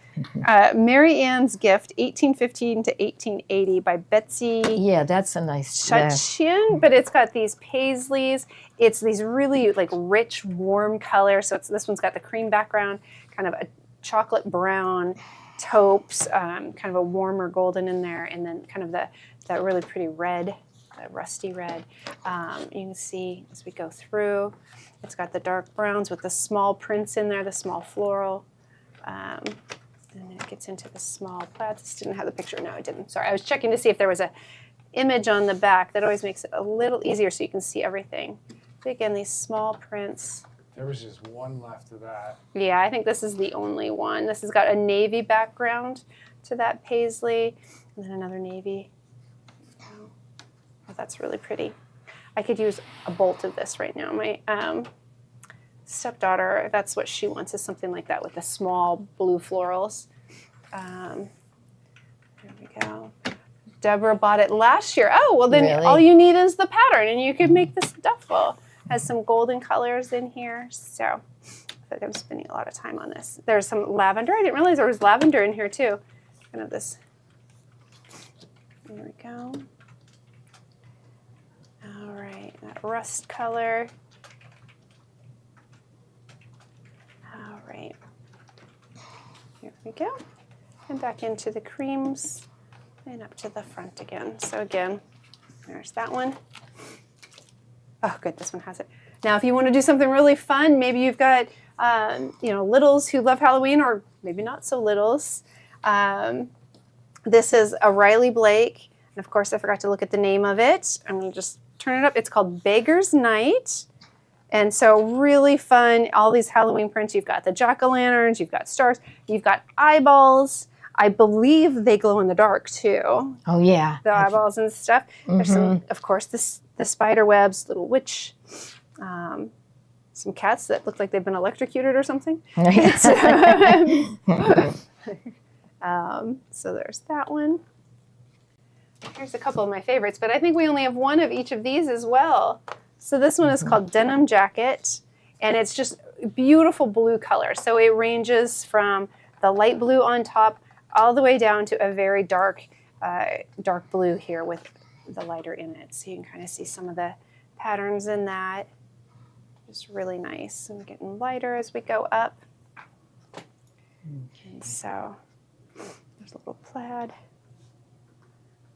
Mary Ann's Gift, 1815 to 1880 by Betsy Yeah, that's a nice. Chutchian, but it's got these paisleys. It's these really like rich, warm colors. So this one's got the cream background, kind of a chocolate brown taupes, kind of a warmer golden in there, and then kind of that really pretty red, rusty red. You can see as we go through, it's got the dark browns with the small prints in there, the small floral. And then it gets into the small plaid. This didn't have the picture. No, it didn't. Sorry, I was checking to see if there was a image on the back. That always makes it a little easier so you can see everything. But again, these small prints. There was just one left of that. Yeah, I think this is the only one. This has got a navy background to that paisley, and then another navy. Oh, that's really pretty. I could use a bolt of this right now. My stepdaughter, that's what she wants, is something like that with the small blue florals. There we go. Deborah bought it last year. Oh, well then Really? all you need is the pattern and you can make this duffel. Has some golden colors in here. So I feel like I'm spending a lot of time on this. There's some lavender. I didn't realize there was lavender in here too. Kind of this. There we go. All right, that rust color. All right. Here we go. And back into the creams. And up to the front again. So again, there's that one. Oh, good, this one has it. Now, if you want to do something really fun, maybe you've got, littles who love Halloween, or maybe not so littles. This is a Riley Blake. And of course, I forgot to look at the name of it. I'm going to just turn it up. It's called Beggar's Night. And so really fun, all these Halloween prints. You've got the jack-o'-lanterns, you've got stars, you've got eyeballs. I believe they glow in the dark too. Oh yeah. The eyeballs and stuff. There's some, of course, the spider webs, little witch, some cats that look like they've been electrocuted or something. So there's that one. Here's a couple of my favorites, but I think we only have one of each of these as well. So this one is called Denim Jacket, and it's just beautiful blue color. So it ranges from the light blue on top all the way down to a very dark blue here with the lighter in it. So you can kind of see some of the patterns in that. Just really nice. And getting lighter as we go up. And so there's a little plaid.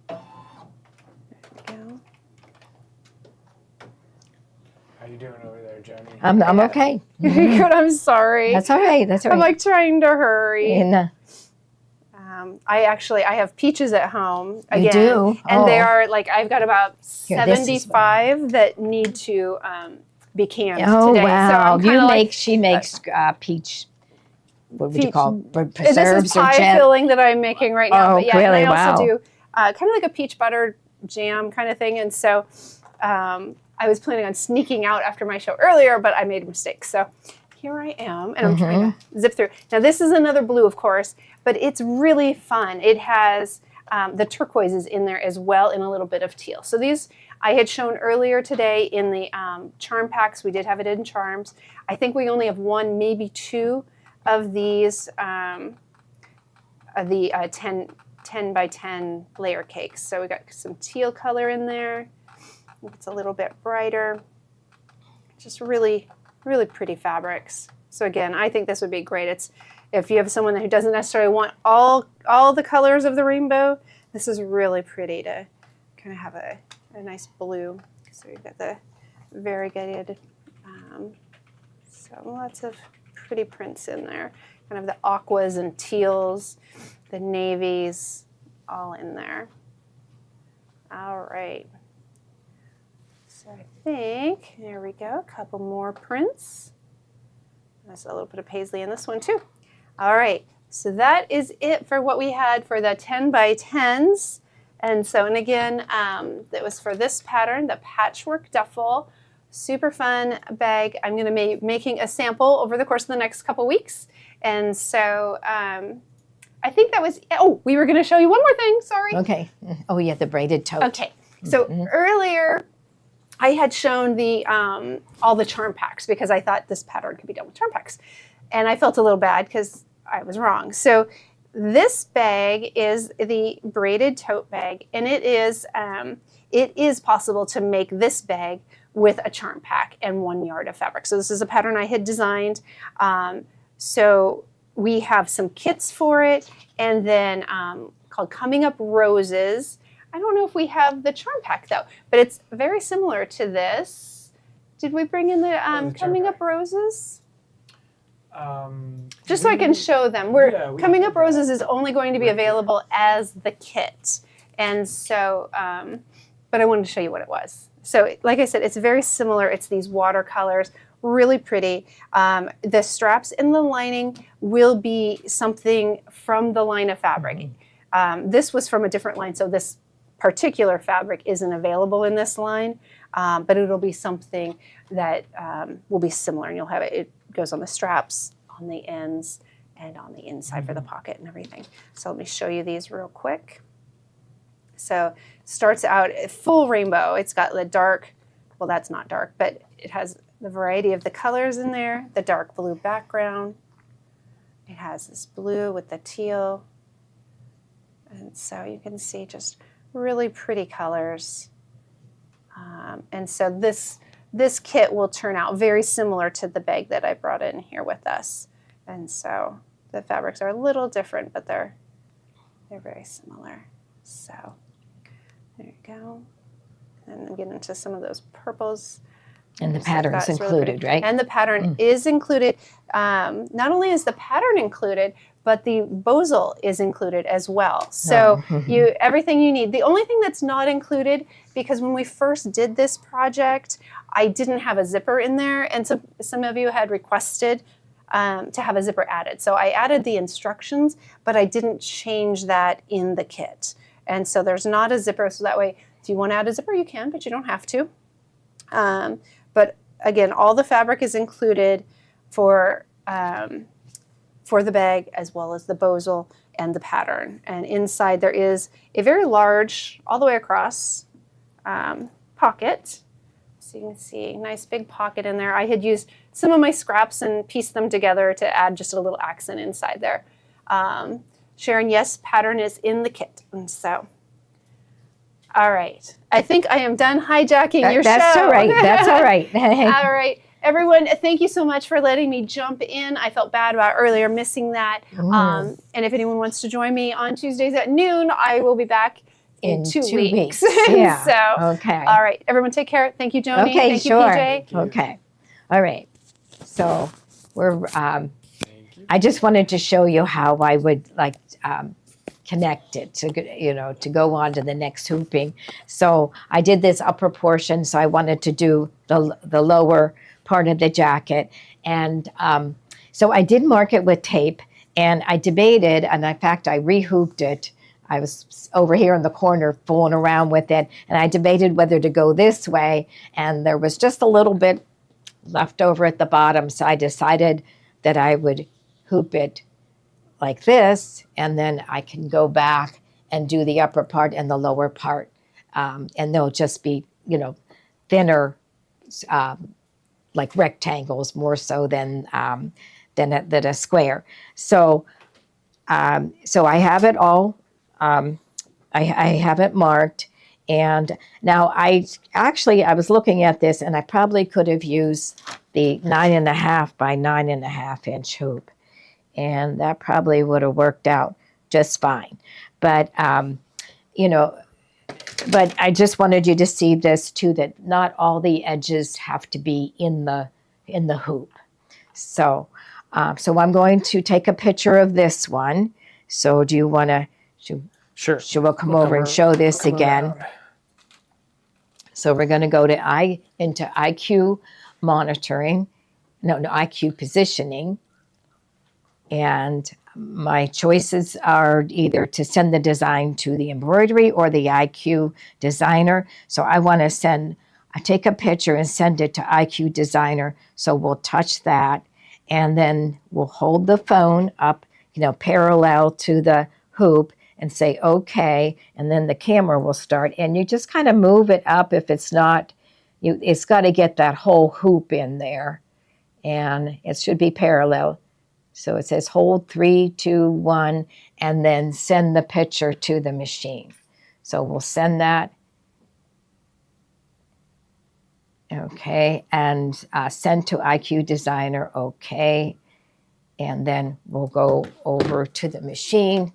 There we go. How you doing over there, Johnny? I'm okay. Good, I'm sorry. That's all right. That's all I'm right. like trying to hurry. And, I have peaches at home again. You do? And they Oh. are like, I've got about Here, this is 75 that need to be canned oh today. wow! So I'm kinda like, She makes peach. What would you peach- call this preserves is or pie jam? filling that I'm making right now. Oh, but yeah, really? and I also Wow. do kind of like a peach butter jam kind of thing. And so I was planning on sneaking out after my show earlier, but I made a mistake. So here I am, and I'm trying to zip through. Now this is another blue, of course, but it's really fun. It has the turquoises in there as well, and a little bit of teal. So these I had shown earlier today in the charm packs. We did have it in charms. I think we only have one, maybe two of these, the 10 by 10 layer cakes. So we got some teal color in there. It's a little bit brighter. Just really, really pretty fabrics. So again, I think this would be great. It's if you have someone who doesn't necessarily want all the colors of the rainbow, this is really pretty to kind of have a nice blue. So we've got the variegated, so lots of pretty prints in there. Kind of the aquas and teals, the navies, all in there. All right. So I think, there we go, a couple more prints. There's a little bit of paisley in this one too. All right, so that is it for what we had for the 10 by 10s. And so, and again, that was for this pattern, the patchwork duffel. Super fun bag. I'm going to be making a sample over the course of the next couple weeks. And so I think that was, oh, we were going to show you one more thing, sorry. Okay. Oh yeah, the braided tote. Okay, so earlier I had shown the all the charm packs because I thought this pattern could be done with charm packs. And I felt a little bad because I was wrong. So this bag is the braided tote bag, and it is possible to make this bag with a charm pack and 1 yard of fabric. So this is a pattern I had designed. So we have some kits for it, and then called Coming Up Roses. I don't know if we have the charm pack though, but it's very similar to this. Did we bring in the Coming Up Roses? Just so I can show them. Yeah, Coming have Up Roses is only going to be available as the kit. And so, but I wanted to show you what it was. So like I said, it's very similar. It's these watercolors, really pretty. The straps and the lining will be something from the line of fabric. This was from a different line, so this particular fabric isn't available in this line. but it'll be something that will be similar, and you'll have it goes on the straps, on the ends, and on the inside for the pocket and everything. So let me show you these real quick. So it starts out full rainbow. It's got the dark, well, that's not dark, but it has the variety of the colors in there, the dark blue background. It has this blue with the teal. And so you can see just really pretty colors. And so this kit will turn out very similar to the bag that I brought in here with us. And so the fabrics are a little different, but they're very similar. So there you go. And then get into some of those purples. And the pattern's included, really right? And the pattern is included. Not only is the pattern included, but the bozal is included as well. So everything you need. The only thing that's not included, because when we first did this project, I didn't have a zipper in there, and some of you had requested to have a zipper added. So I added the instructions, but I didn't change that in the kit. And so there's not a zipper, so that way if you want to add a zipper, you can, but you don't have to. But again, all the fabric is included for the bag, as well as the bozal and the pattern. And inside there is a very large, all the way across, pocket. So you can see, nice big pocket in there. I had used some of my scraps and pieced them together to add just a little accent inside there. Sharon, yes, pattern is in the kit. And so, all right. I think I am done hijacking your show. That's all right. That's all right. All right. Everyone, thank you so much for letting me jump in. I felt bad about earlier missing that. And if anyone wants to join me on Tuesdays at noon, I will be back in 2 weeks. Yeah. So, okay. All right. Everyone take care. Thank you, Joni. Okay, Thank sure. you, PJ. Okay. All right. So we're, I just wanted to show you how I would like connect it to go on to the next hooping. So I did this upper portion, so I wanted to do the lower part of the jacket. And so I did mark it with tape, and I debated, and in fact, I rehooped it. I was over here in the corner fooling around with it, and I debated whether to go this way, and there was just a little bit left over at the bottom, so I decided that I would hoop it like this, and then I can go back and do the upper part and the lower part, and they'll just be, thinner, like rectangles more so than a square. So I have it all. I have it marked, and now I was looking at this, and I probably could have used the 9.5 by 9.5 inch hoop, and that probably would have worked out just fine. But but I just wanted you to see this too, that not all the edges have to be in the hoop. So I'm going to take a picture of this one. So do you want to? Sure. We'll come over and show this again. Around. So we're going to go into IQ monitoring, IQ positioning. And my choices are either to send the design to the embroidery or the IQ designer. So I take a picture and send it to IQ designer. So we'll touch that, and then we'll hold the phone up, parallel to the hoop, and say, okay, and then the camera will start. And you just kind of move it up if it's not, it's got to get that whole hoop in there. And it should be parallel. So it says hold 3, 2, 1, and then send the picture to the machine. So we'll send that. Okay, and send to IQ designer, okay. And then we'll go over to the machine.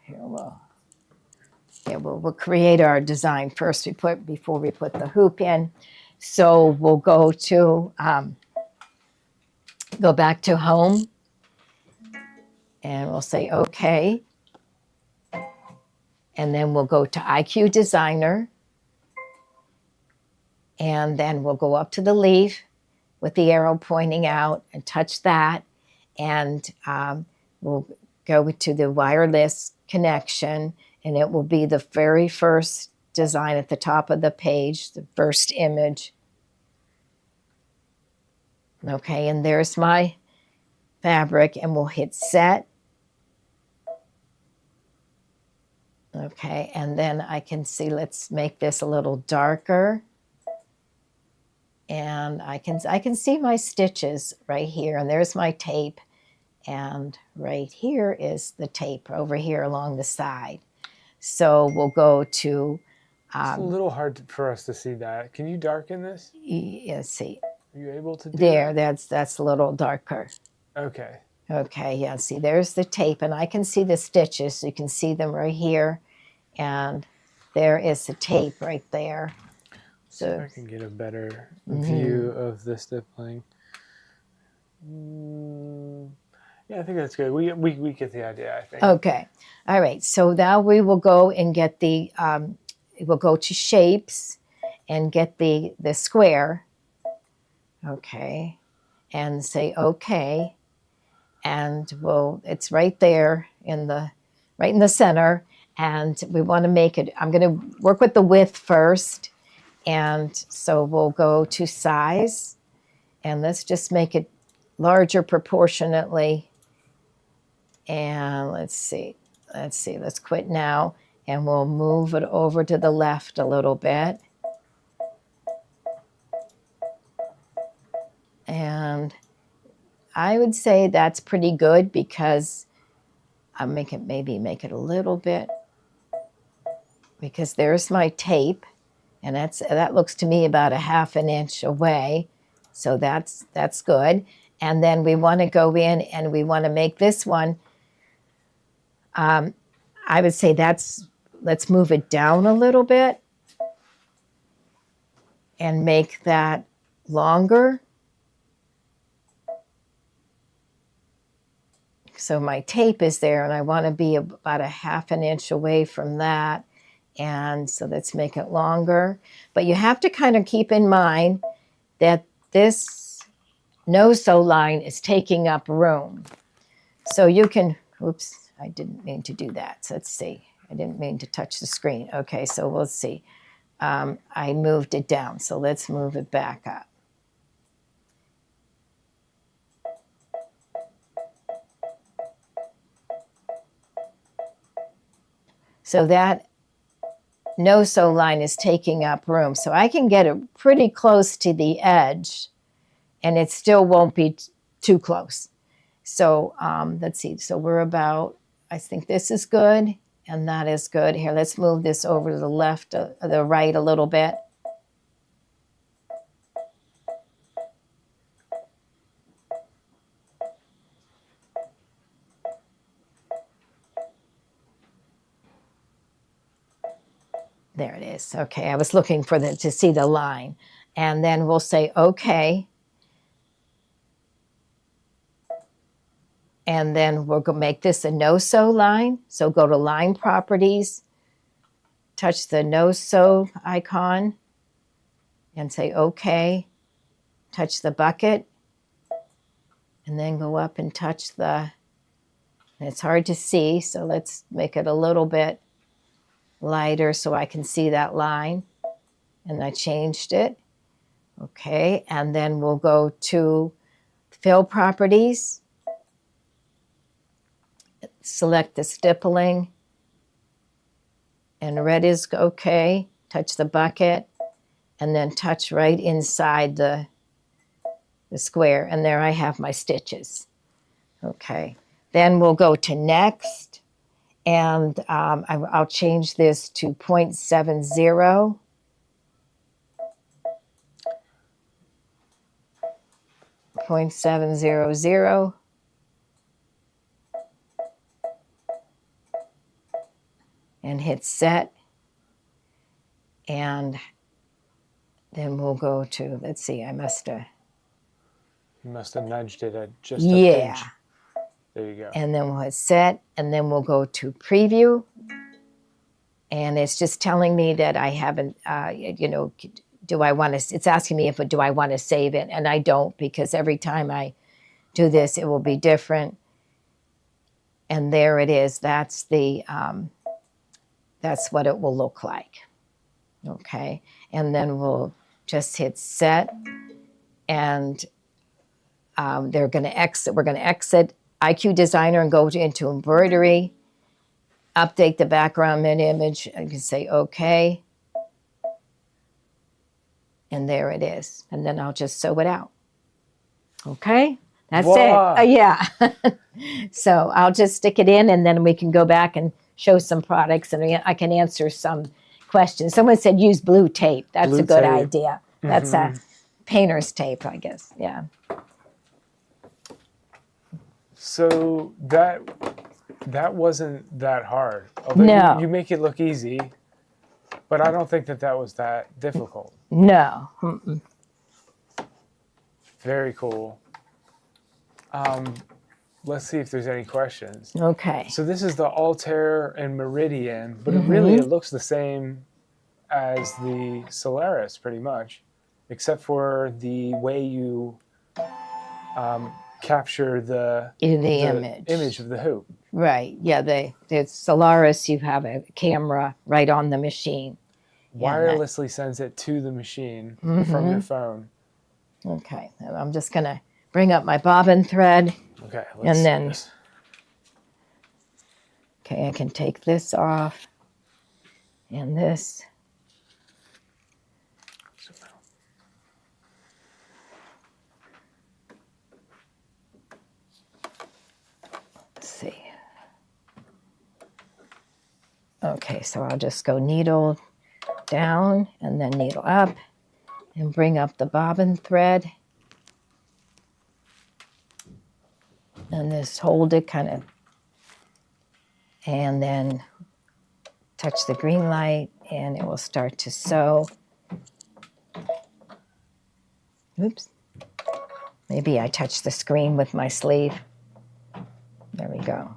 Here we'll create our design first before we put the hoop in. So we'll go back to home, and we'll say okay. And then we'll go to IQ designer, and then we'll go up to the leaf with the arrow pointing out and touch that, and we'll go to the wireless connection, and it will be the very first design at the top of the page, the first image. Okay, and there's my fabric, and we'll hit set. Okay, and then I can see, let's make this a little darker. And I can see my stitches right here, and there's my tape. And right here is the tape over here along the side. So we'll go to... it's a little hard for us to see that. Can you darken this? Let's see. Are you able to do there, that? that's a little darker. Okay. Okay, yeah, see, there's the tape, and I can see the stitches. So you can see them right here. And there is the tape right there. So I can get a better view of the stippling. Yeah, I think that's good. We get the idea, I think. Okay. All right. So now we will go and get the, we'll go to shapes and get the square. Okay. And say, okay. And it's right there right in the center. And we want to make it, I'm going to work with the width first. And so we'll go to size, and let's just make it larger proportionately. And let's see, let's quit now, and we'll move it over to the left a little bit. And I would say that's pretty good, because I'll maybe make it a little bit, because there's my tape, and that looks to me about 1/2 inch away. So that's good. And then we want to go in and we want to make this one, I would say let's move it down a little bit and make that longer. So my tape is there, and I want to be about 1/2 inch away from that. And so let's make it longer. But you have to kind of keep in mind that this no-sew line is taking up room. So you can, oops, I didn't mean to do that. So let's see. I didn't mean to touch the screen. Okay, so we'll see. I moved it down, so let's move it back up. So that no-sew line is taking up room. So I can get it pretty close to the edge, and it still won't be too close. So let's see. So we're about, I think this is good, and that is good. Here, let's move this over to the left, the right a little bit. There it is. Okay, I was looking for to see the line. And then we'll say okay. And then we're going to make this a no-sew line. So go to line properties, touch the no-sew icon, and say okay. Touch the bucket, and then go up and touch and it's hard to see, so let's make it a little bit lighter so I can see that line. And I changed it. Okay, and then we'll go to fill properties. Select the stippling, and red is okay. Touch the bucket, and then touch right inside the square, and there I have my stitches. Okay, then we'll go to next, and I'll change this to 0.70. .700, and hit set, and then we'll go to, let's see, I must have... You must have nudged it at just a pinch. There you go. And then we'll hit set, and then we'll go to preview, and it's just telling me that I haven't, do I want to, it's asking me do I want to save it, and I don't, because every time I do this, it will be different. And there it is. That's what it will look like. Okay, and then we'll just hit set, and we're going to exit IQ Designer and go into Embroidery, update the background and image. I can say OK. And there it is. And then I'll just sew it out. Okay, that's Voila. it. Yeah. So I'll just stick it in, and then we can go back and show some products, and I can answer some questions. Someone said use blue tape. That's Blue a good tape. idea. That's a painter's tape, I guess. Yeah. So that wasn't that hard. Although No. you make it look easy, but I don't think that was that difficult. No. Mm-mm. Very cool. Let's see if there's any questions. Okay. So this is the Altair and Meridian, but it looks the same as the Solaris pretty much, except for the way you capture the image of the hoop. Right. Yeah. The Solaris, you have a camera right on the machine. Wirelessly sends it to the machine from your phone. Okay. And I'm just going to bring up my bobbin thread. Okay. And then- see this. Okay, I can take this off and this. Let's see. Okay, so I'll just go needle down and then needle up and bring up the bobbin thread. And just hold it kind of, and then touch the green light and it will start to sew. Oops. Maybe I touched the screen with my sleeve. There we go.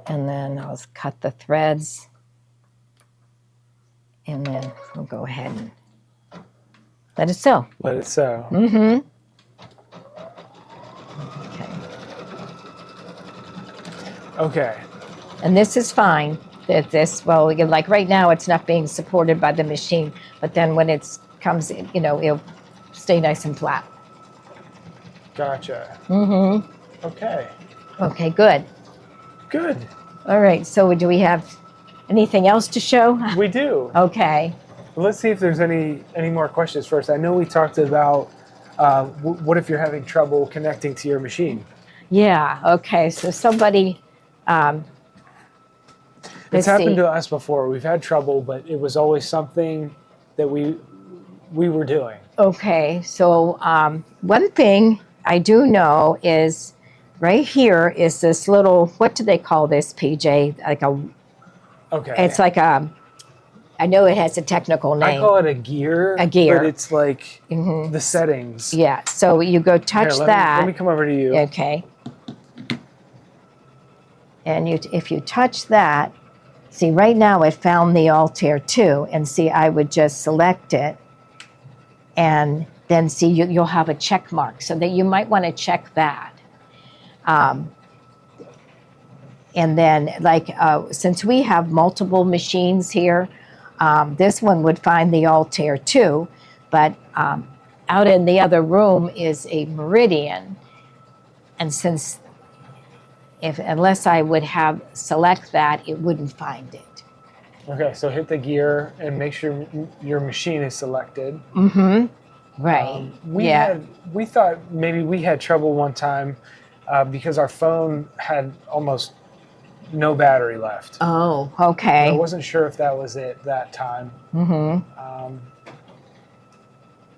And then I'll cut the threads. And then we'll go ahead and let it sew. Let it sew. Mm-hmm. Okay. And this is fine. Well, like right now, it's not being supported by the machine, but then when it comes, it'll stay nice and flat. Gotcha. Mm-hmm. Okay. Okay, good. Good. All right, so do we have anything else to show? We do. Okay. Let's see if there's any more questions first. I know we talked about what if you're having trouble connecting to your machine? Yeah, okay, so somebody... It's happened to us before. We've had trouble, but it was always something that we were doing. Okay, so one thing I do know is right here is this little, what do they call this, PJ? Okay. It's like I know it has a technical name. I call it a gear. A gear. But it's like the settings. Yeah, so you go touch that. Let me come over to you. Okay. And if you touch that, see right now it found the Altair 2, and see I would just select it, and then see you'll have a check mark, so that you might want to check that. And then since we have multiple machines here, this one would find the Altair 2, but out in the other room is a Meridian, and since unless I would select that, it wouldn't find it. Okay, so hit the gear and make sure your machine is selected. Mm-hmm. Right. We thought maybe we had trouble one time because our phone had almost no battery left. Oh, okay. I wasn't sure if that was it that time. Mm-hmm.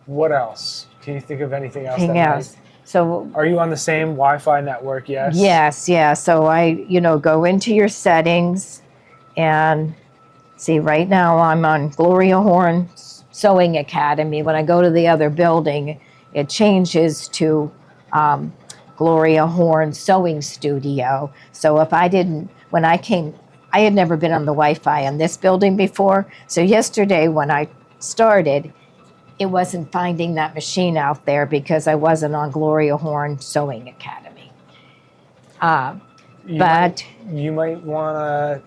What else? Can you think of anything else? Anything else? So, are you on the same Wi-Fi network? Yes. Yes, yeah. So I, go into your settings and see right now I'm on Gloria Horn Sewing Academy. When I go to the other building, it changes to Gloria Horn Sewing Studio. So when I came, I had never been on the Wi-Fi in this building before. So yesterday when I started, it wasn't finding that machine out there because I wasn't on Gloria Horn Sewing Academy. You might want to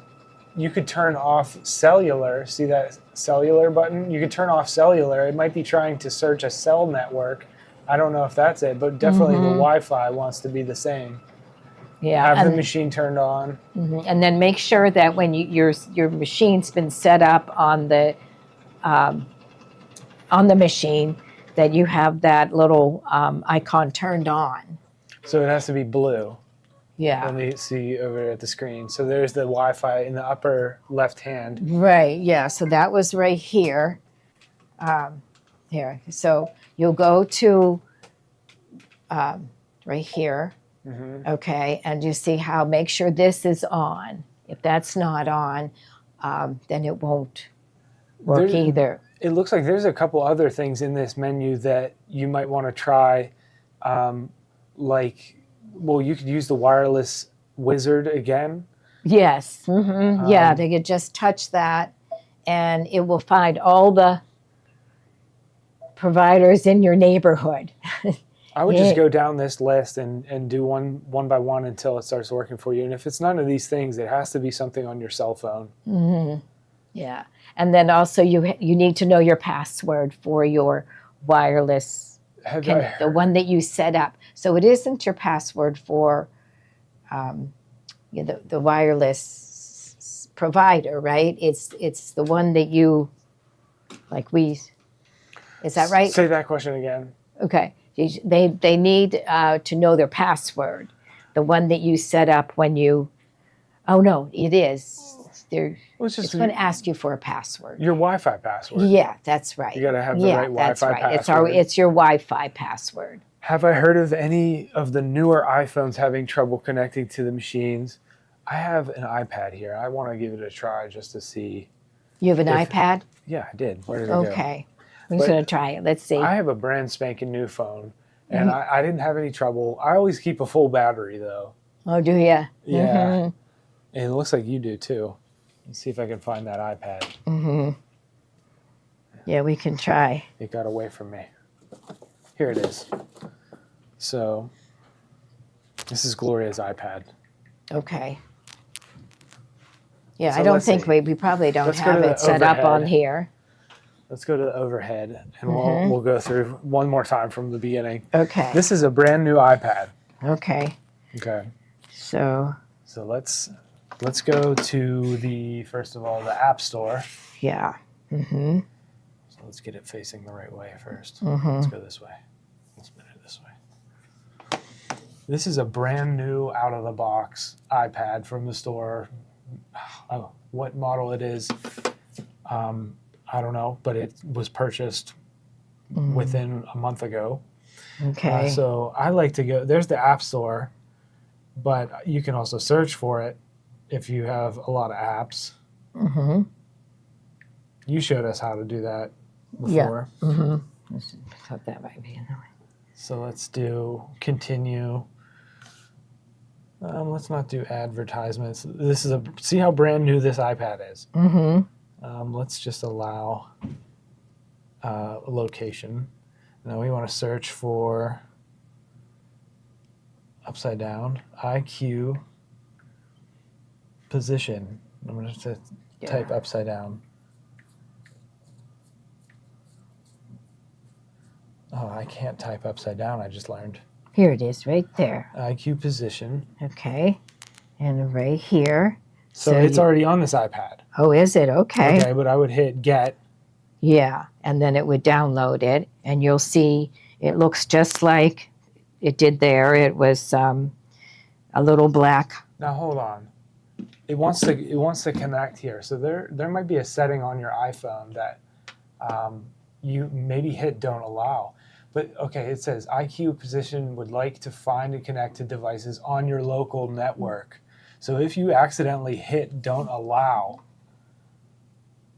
you could turn off cellular. See that cellular button? You could turn off cellular. It might be trying to search a cell network. I don't know if that's it, but definitely the Wi-Fi wants to be the same. Yeah. Have the machine turned on. And then make sure that when your machine's been set up on the machine, that you have that little icon turned on. So it has to be blue. Yeah. Let me see over at the screen. So there's the Wi-Fi in the upper left hand. Right. Yeah. So that was right here. Here. So you'll go to right here. Okay. And you see how, make sure this is on. If that's not on, then it won't work either. It looks like there's a couple other things in this menu that you might want to try. Well, you could use the wireless wizard again. Yes. Yeah, they could just touch that and it will find all the providers in your neighborhood. I would just go down this list and do one by one until it starts working for you. And if it's none of these things, it has to be something on your cell phone. Yeah. And then also you need to know your password for your wireless, the one that you set up. So it isn't your password for the wireless provider, right? It's the one that you, is that right? Say that question again. Okay. They need to know their password, the one that you set up when you, oh no, it is. It's going to ask you for a password. Your Wi-Fi password. Yeah, that's right. You got to have the right Wi-Fi password. It's your Wi-Fi password. Have I heard of any of the newer iPhones having trouble connecting to the machines? I have an iPad here. I want to give it a try just to see. You have an iPad? Yeah, I did. Where did it go? Okay. I'm just going to try it. Let's see. I have a brand spanking new phone, and I didn't have any trouble. I always keep a full battery, though. Oh, do you? Yeah. And it looks like you do, too. Let's see if I can find that iPad. Yeah, we can try. It got away from me. Here it is. So, this is Gloria's iPad. Okay. Yeah, So I don't think we probably don't have it set up on here. Let's go to the overhead, and we'll go through one more time from the beginning. Okay. This is a brand new iPad. Okay. Okay. So let's go to first of all, the App Store. Yeah. So let's get it facing the right way first. Let's go this way. Let's spin it this way. This is a brand new out-of-the-box iPad from the store. Oh, what model it is, I don't know, but it was purchased within a month ago. Okay. So I like to go, there's the App Store, but you can also search for it if you have a lot of apps. You showed us how to do that before. I thought that might be annoying. So let's do continue. Let's not do advertisements. This is see how brand new this iPad is. Let's just allow a location. Now we want to search for upside down, IQ position. I'm going to type upside down. Oh, I can't type upside down, I just learned. Here it is, right there. IQ position. Okay. And right here. So it's already on this iPad. Oh, is it? Okay. Okay, but I would hit get. Yeah, and then it would download it, and you'll see it looks just like it did there. It was a little black. Now hold on. It wants to connect here. So there might be a setting on your iPhone that you maybe hit don't allow. But okay, it says IQ position would like to find and connect to devices on your local network. So if you accidentally hit don't allow,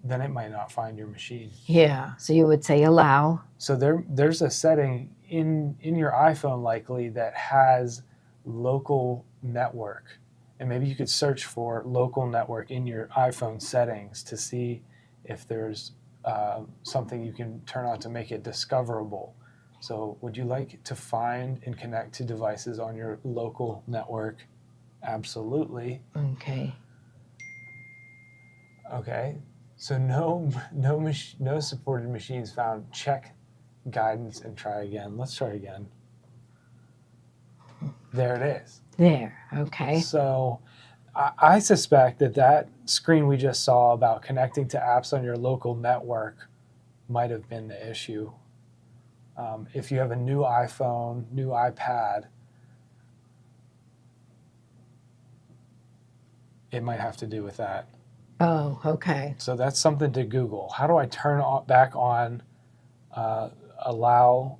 then it might not find your machine. Yeah, so you would say allow. So there's a setting in your iPhone likely that has local network. And maybe you could search for local network in your iPhone settings to see if there's something you can turn on to make it discoverable. So would you like to find and connect to devices on your local network? Absolutely. Okay. Okay, so no supported machines found. Check guidance and try again. Let's try again. There it is. There, okay. So I suspect that screen we just saw about connecting to apps on your local network might have been the issue. If you have a new iPhone, new iPad, it might have to do with that. Oh, okay. So that's something to Google. How do I turn back on allow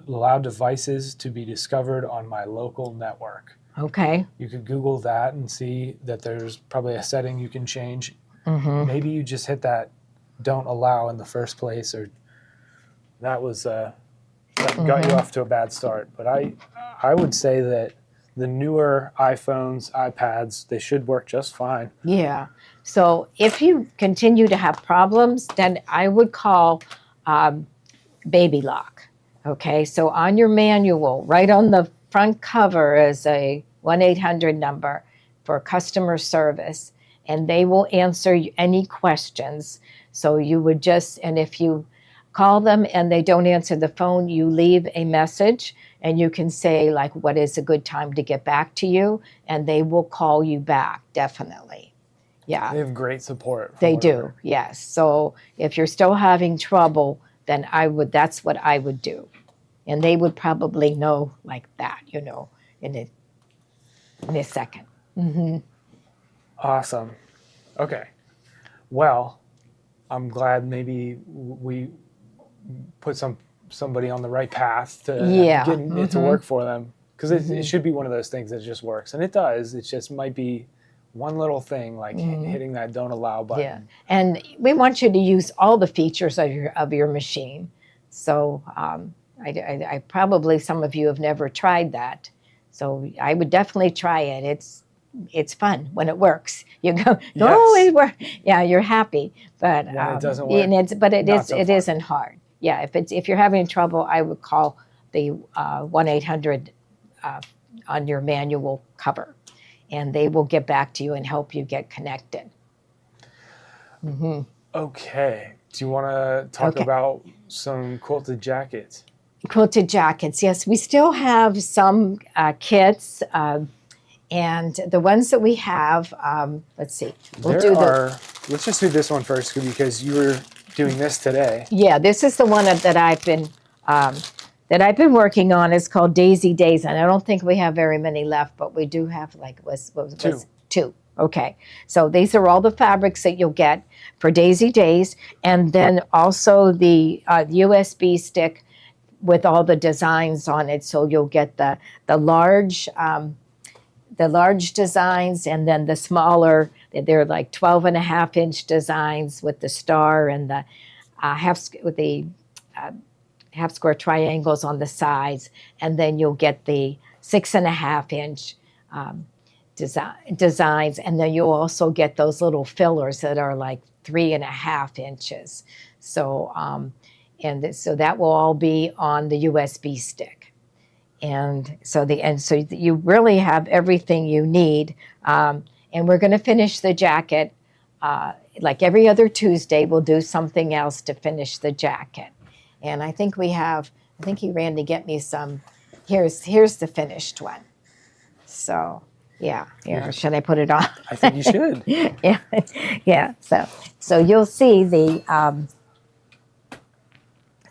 devices to be discovered on my local network? Okay. You could Google that and see that there's probably a setting you can change. Mm-hmm. Maybe you just hit that don't allow in the first place, or that was that got you off to a bad start. But I would say that the newer iPhones, iPads, they should work just fine. Yeah. So if you continue to have problems, then I would call Baby Lock. Okay. So on your manual, right on the front cover is a 1-800 number for customer service, and they will answer any questions. So you would and if you call them and they don't answer the phone, you leave a message and you can say, like, what is a good time to get back to you? And they will call you back, definitely. Yeah. They have great support. They do, yes. So if you're still having trouble, then that's what I would do. And they would probably know like that, in a second. Mm-hmm. Awesome. Okay. Well, I'm glad maybe we put somebody on the right path to getting it to work for them. Because it should be one of those things that just works. And it does. It just might be one little thing, like hitting that don't allow button. Yeah. And we want you to use all the features of your machine. So I probably, some of you have never tried that. So I would definitely try it. It's fun when it works. You go, oh, it worked. Yeah, you're happy. But when it doesn't work, it isn't hard. Yeah, if you're having trouble, I would call the 1-800 on your manual cover, and they will get back to you and help you get connected. Mm-hmm. Okay. Do you want to talk about some quilted jackets? Quilted jackets, yes. We still have some kits. And the ones that we have, let's see. Let's just do this one first because you were doing this today. Yeah, this is the one that I've been working on. It's called Daisy Days, and I don't think we have very many left, but we do have two. Okay, so these are all the fabrics that you'll get for Daisy Days, and then also the USB stick with all the designs on it. So you'll get the large designs, and then the smaller, they're like 12.5-inch designs with the star and the half square triangles on the sides, and then you'll get the 6.5-inch designs, and then you'll also get those little fillers that are like 3.5 inches. So so that will all be on the USB stick. And so you really have everything you need. And we're going to finish the jacket like every other Tuesday. We'll do something else to finish the jacket. And I think he ran to get me some. Here's the finished one. So yeah, here, should I put it on? I think you should. Yeah. So you'll see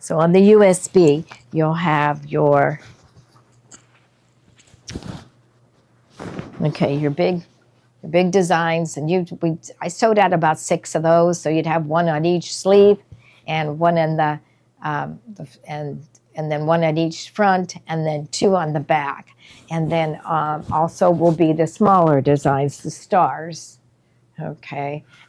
so on the USB you'll have your your big designs, and I sewed out about 6 of those, so you'd have one on each sleeve, and one in the and then one at each front, and then 2 on the back, and then also will be the smaller designs, the stars,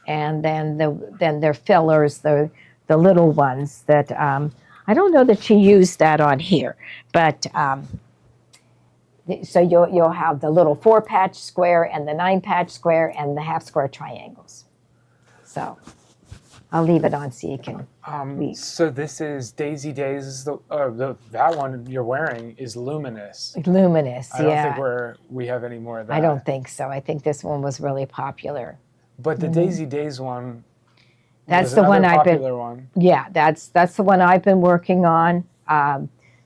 and then their fillers, the little ones that I don't know that she used that on here, but. So you'll have the little 4-patch square and the 9-patch square and the half square triangles. So I'll leave it on so you can read. So this is Daisy Days. That one you're wearing is luminous. Luminous, I don't think we have any more of that. I don't think so. I think this one was really popular. But the Daisy Days one, That's was the one another I've been. popular one. Yeah, that's the one I've been working on.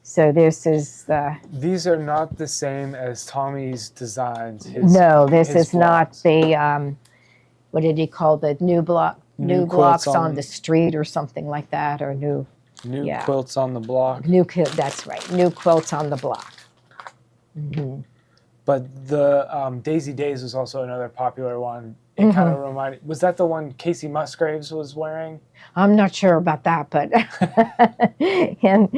So this is the. These are not the same as Tommy's designs. No, this his is not blocks. the. What did he call the new block? New quilts blocks on the street or something like that, or new yeah. quilts on the block. That's right. New quilts on the block. But the Daisy Days was also another popular one. It kind of reminded. Was that the one Casey Musgraves was wearing? I'm not sure about that, but and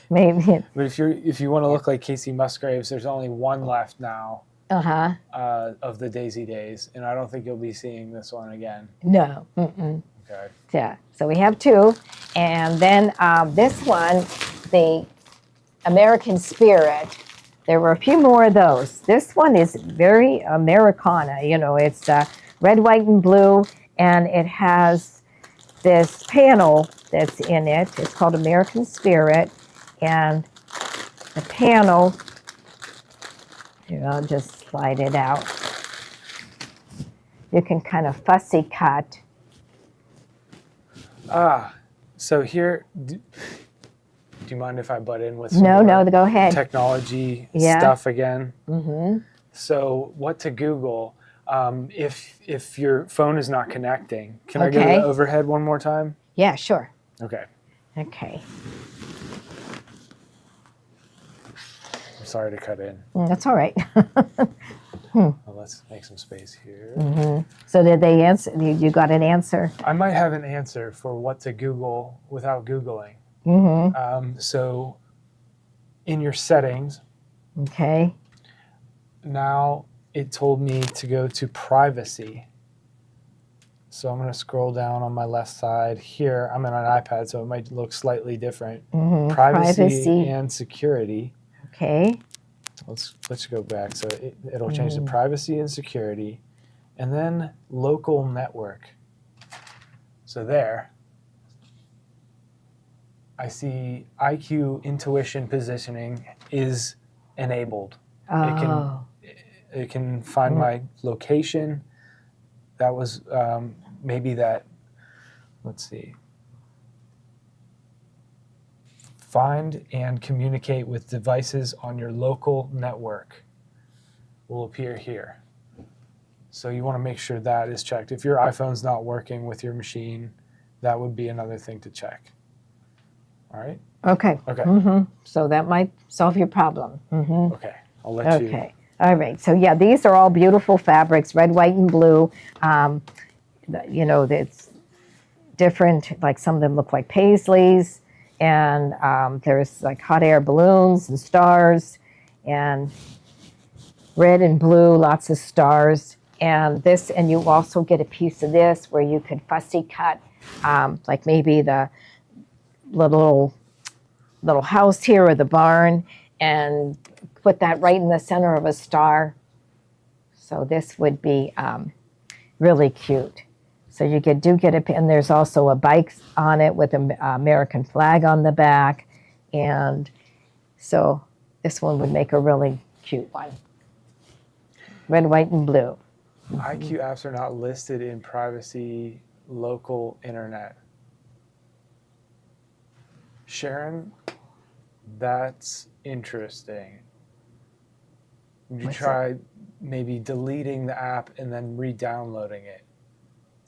maybe. But if you want to look like Casey Musgraves, there's only one left now. Of the Daisy Days, and I don't think you'll be seeing this one again. No. Okay. Yeah. So we have two, and then this one, the American Spirit. There were a few more of those. This one is very Americana. You know, it's red, white, and blue, and it has this panel that's in it. It's called American Spirit, and the panel, here, I'll just slide it out. You can kind of fussy cut. So here, do you mind if I butt in with some No, go ahead. Technology stuff again? Mm-hmm. So what to Google if your phone is not connecting? Can I go to the overhead one more time? Yeah, sure. Okay. Okay. I'm sorry to cut in. That's all right. Well, let's make some space here. So did they answer? You got an answer? I might have an answer for what to Google without Googling. So in your settings, okay. Now it told me to go to privacy. So I'm going to scroll down on my left side here. I'm on an iPad, so it might look slightly different. Privacy and security. Okay. Let's go back. So it'll change to privacy and security, and then local network. So there, I see IQ intuition positioning is enabled. It can find my location. That was maybe that. Let's see. Find and communicate with devices on your local network will appear here. So you want to make sure that is checked. If your iPhone's not working with your machine, that would be another thing to check. All right? Okay. Okay. So that might solve your problem. Okay. I'll let you. Okay. All right. So yeah, these are all beautiful fabrics, red, white, and blue. You know, it's different. Like some of them look like paisleys. And there's like hot air balloons and stars, and red and blue, lots of stars. And this, and you also get a piece of this where you could fussy cut, like maybe the little house here or the barn, and put that right in the center of a star. So this would be really cute. So you do get a, and there's also a bike on it with an American flag on the back. And so this one would make a really cute one. Red, white, and blue. IQ apps are not listed in privacy local internet. Sharon, that's interesting. Would you try maybe deleting the app and then re-downloading it?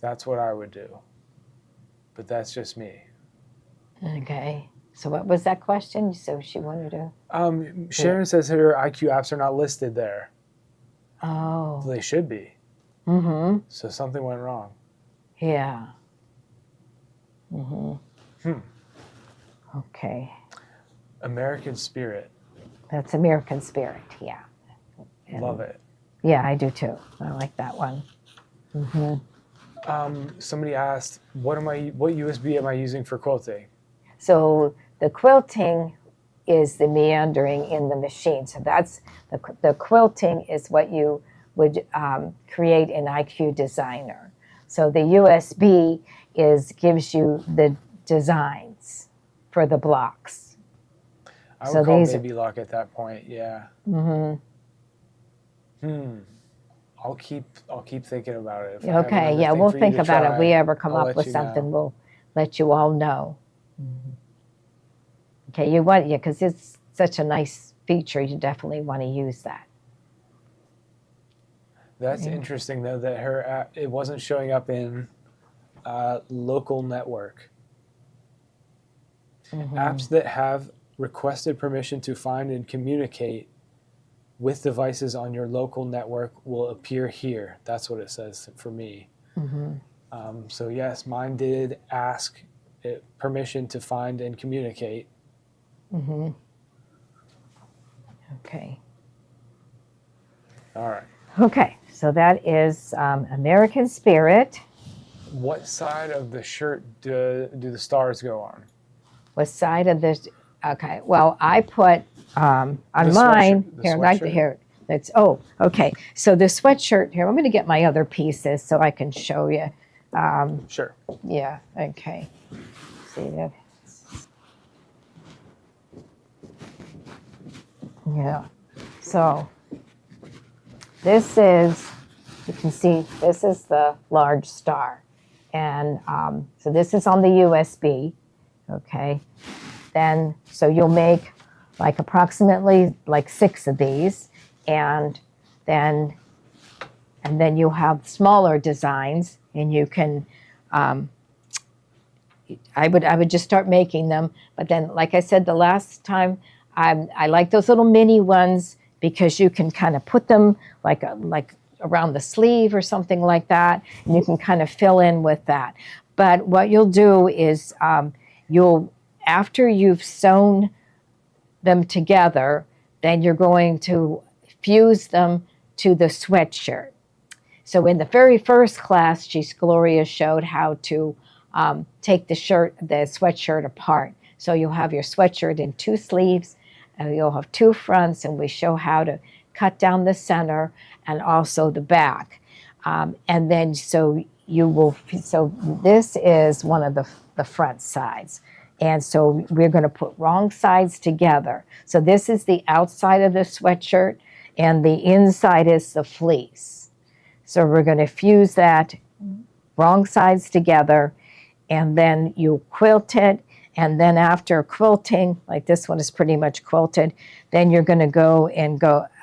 That's what I would do. But that's just me. Okay. So what was that question? So she wanted to... Sharon says her IQ apps are not listed there. Oh. They should be. So something went wrong. Yeah. Okay. American Spirit. That's American Spirit, yeah. And love it. Yeah, I do too. I like that one. Somebody asked, what USB am I using for quilting? So the quilting is the meandering in the machine. So that's the quilting is what you would create in IQ Designer. So the USB gives you the designs for the blocks. I would call Baby Lock at that point, yeah. I'll keep thinking about it. If I have Okay, another yeah, thing we'll for you think to about it. If try, we ever come I'll up let with you something, know. we'll let you all know. Okay, because it's such a nice feature, you definitely want to use that. That's Yeah. interesting though that her app, it wasn't showing up in local network. Apps that have requested permission to find and communicate with devices on your local network will appear here. That's what it says for me. So yes, mine did ask it permission to find and communicate. Okay. All right. Okay, so that is American Spirit. What side of the shirt do the stars go on? What side of this? Okay, well, I put on The mine sweatshirt- the here. Like sweatshirt? here. That's okay. So the sweatshirt here. I'm going to get my other pieces so I can show you. Sure. Yeah. Okay. See that? Yeah. So this is, you can see, this is the large star. And so this is on the USB, okay? Then, so you'll make like approximately like 6 of these, and then you'll have smaller designs, and you can, I would just start making them. But then, like I said the last time, I like those little mini ones because you can kind of put them like around the sleeve or something like that, and you can kind of fill in with that. But what you'll do is after you've sewn them together, then you're going to fuse them to the sweatshirt. So in the very first class, Gloria showed how to take the sweatshirt apart. So you'll have your sweatshirt in 2 sleeves, and you'll have 2 fronts, and we show how to cut down the center and also the back. And then so this is one of the front sides. And so we're going to put wrong sides together. So this is the outside of the sweatshirt, and the inside is the fleece. So we're going to fuse that wrong sides together, and then you quilt it. And then after quilting, like this one is pretty much quilted, then you're going to go,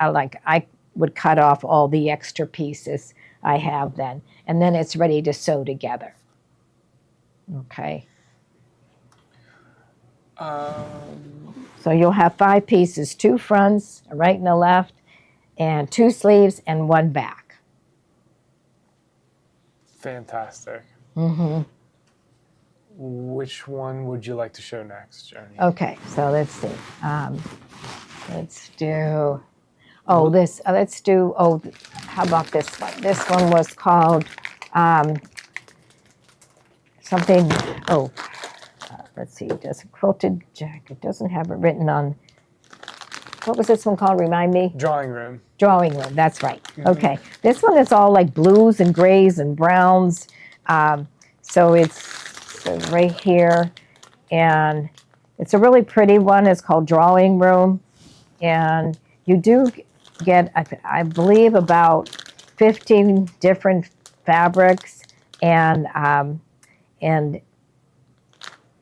like I would cut off all the extra pieces I have then. And then it's ready to sew together. Okay. So you'll have 5 pieces, 2 fronts, a right and a left, and 2 sleeves and 1 back. Fantastic. Mm-hmm. Which one would you like to show next, Journey? Okay, so let's see. Let's do, how about this one? This one was called something, let's see, does a quilted jacket, doesn't have it written on, what was this one called, remind me? Drawing room. Drawing room, that's right. Okay, this one is all like blues and grays and browns. So it's right here, and it's a really pretty one. It's called Drawing Room, and you do get, I believe, about 15 different fabrics, and then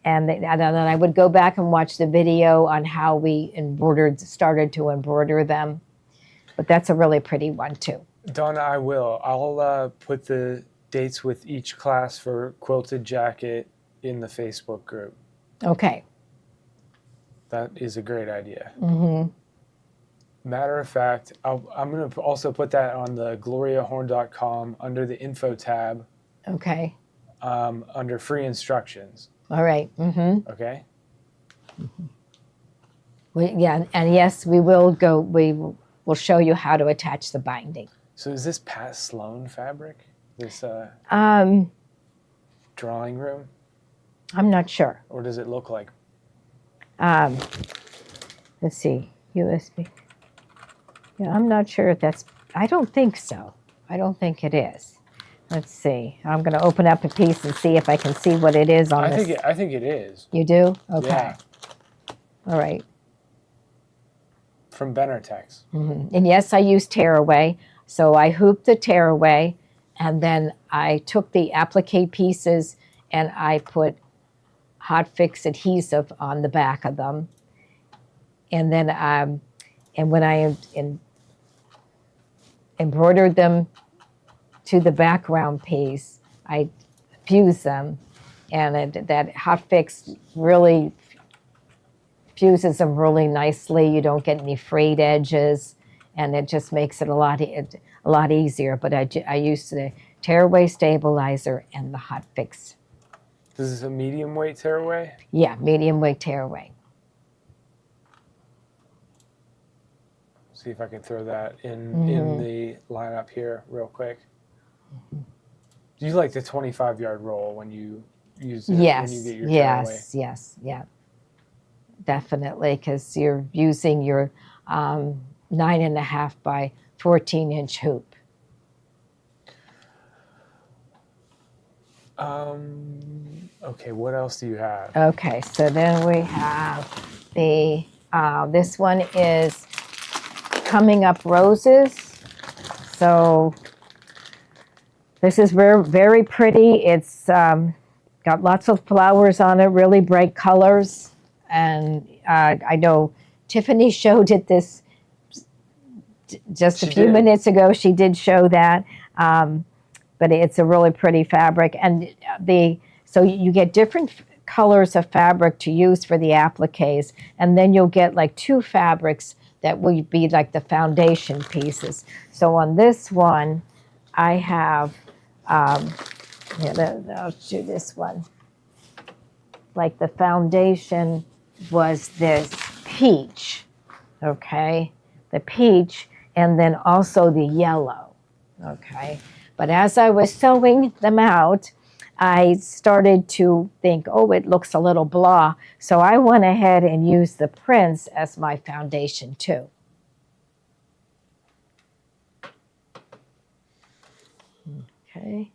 I would go back and watch the video on how we started to embroider them. But that's a really pretty one too. Donna, I will. I'll put the dates with each class for Quilted Jacket in the Facebook group. Okay. That is a great idea. Mm-hmm. Matter of fact, I'm going to also put that on the gloriahorn.com under the info tab. Okay. Under free instructions. All right. Mm-hmm. Okay. And yes, we will go. We'll show you how to attach the binding. So is this Pat Sloan fabric? This drawing room? I'm not sure. Or does it look like? Let's see. USB. Yeah, I'm not sure if that's. I don't think so. I don't think it is. Let's see. I'm going to open up a piece and see if I can see what it is on this. I think it is. You do? Okay. Yeah. All right. From Benartex. Mm-hmm. And yes, I use tearaway. So I hooped the tearaway, and then I took the applique pieces and I put hot fix adhesive on the back of them. And then and when I embroidered them to the background piece, I fused them, and that hot fix really fuses them really nicely. You don't get any frayed edges, and it just makes it a lot easier. But I used the tearaway stabilizer and the hot fix. This is a medium weight tearaway? Yeah, medium weight tearaway. See if I can throw that in the lineup here real quick. Do you like the 25-yard roll when you use it? Yes, when you get your tearaway? yes, yeah. Definitely, because you're using your 9.5 by 14-inch hoop. Okay, what else do you have? Okay, so then we have this one is Coming Up Roses. So this is very, very pretty. It's got lots of flowers on it, really bright colors. And I know Tiffany showed it this just a few minutes ago. She did show that. But it's a really pretty fabric. And so you get different colors of fabric to use for the appliques. And then you'll get like 2 fabrics that will be like the foundation pieces. So on this one, I have, I'll do this one. Like the foundation was this peach, okay? The peach, and then also the yellow, okay? But as I was sewing them out, I started to think, oh, it looks a little blah. So I went ahead and used the prints as my foundation too. Okay.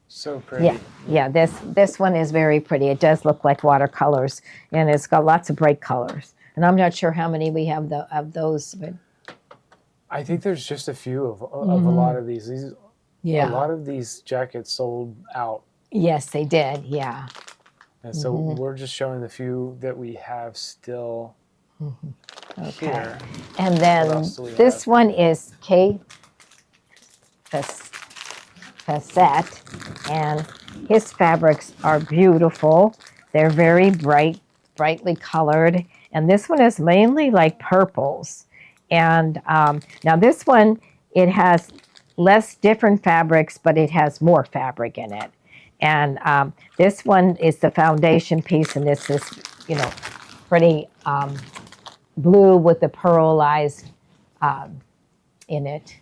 So pretty. Yeah. This one is very pretty. It does look like watercolors, and it's got lots of bright colors. And I'm not sure how many we have of those, but I think there's just a few of a lot of these. A lot of these jackets sold out. Yes, they did. Yeah. And so we're just showing the few that we have still here. And then this one is Kate Facette, and his fabrics are beautiful. They're very brightly colored. And this one is mainly like purples. And now this one, it has less different fabrics, but it has more fabric in it. And this one is the foundation piece, and this is, pretty blue with the pearlized in it.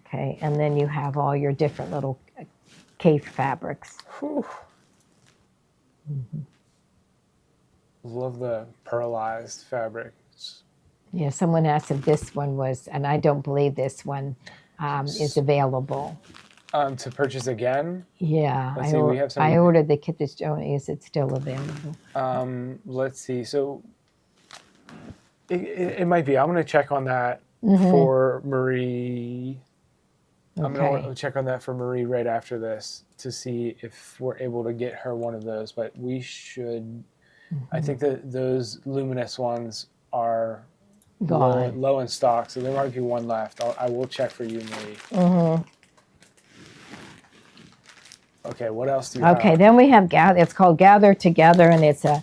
Okay, and then you have all your different little cape fabrics. Love the pearlized fabric. Yeah, someone asked if this one was, and I don't believe this one is available. To purchase again? Yeah, Let's see, we have some. I ordered the kit. Is it still available? Let's see. So it might be. I'm going to check on that for Marie. I'm going to check on that for Marie right after this to see if we're able to get her one of those. But we should. I think that those luminous ones are low in stock, so there might be one left. I will check for you, Marie. Okay, what else do you have? Okay, then we have it's called Gather Together, and it's a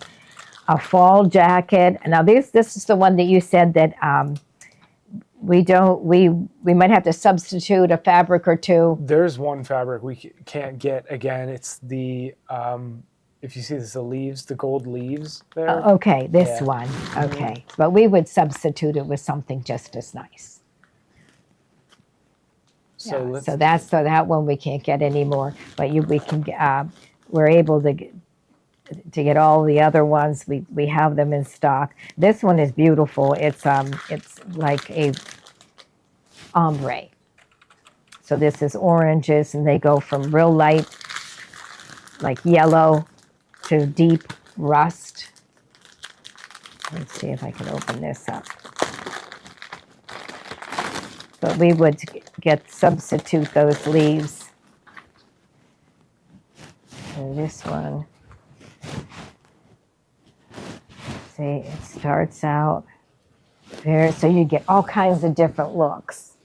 fall jacket. Now this is the one that you said that we might have to substitute a fabric or two. There's one fabric we can't get again. It's the if you see this, the leaves, the gold leaves there. Okay, this one. Okay, but we would substitute it with something just as nice. So that one we can't get anymore. But we can. We're able to get all the other ones. We have them in stock. This one is beautiful. It's like a ombre. So this is oranges, and they go from real light, like yellow, to deep rust. Let's see if I can open this up. but we would substitute those leaves. And this one, see, it starts out there, so you get all kinds of different looks.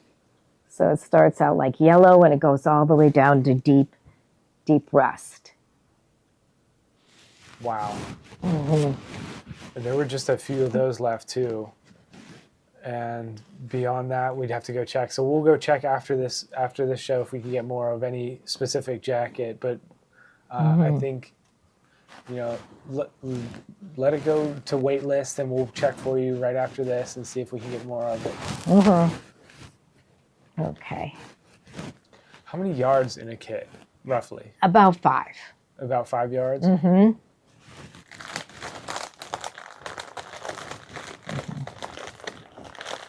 So it starts out like yellow and it goes all the way down to deep rust. Wow. Mm-hmm. There were just a few of those left too. And beyond that, we'd have to go check. So we'll go check after this show if we can get more of any specific jacket. But I think, let it go to wait list, and we'll check for you right after this and see if we can get more of it. Mm-hmm. Okay. How many yards in a kit, roughly? About 5. About 5 yards? Mm-hmm.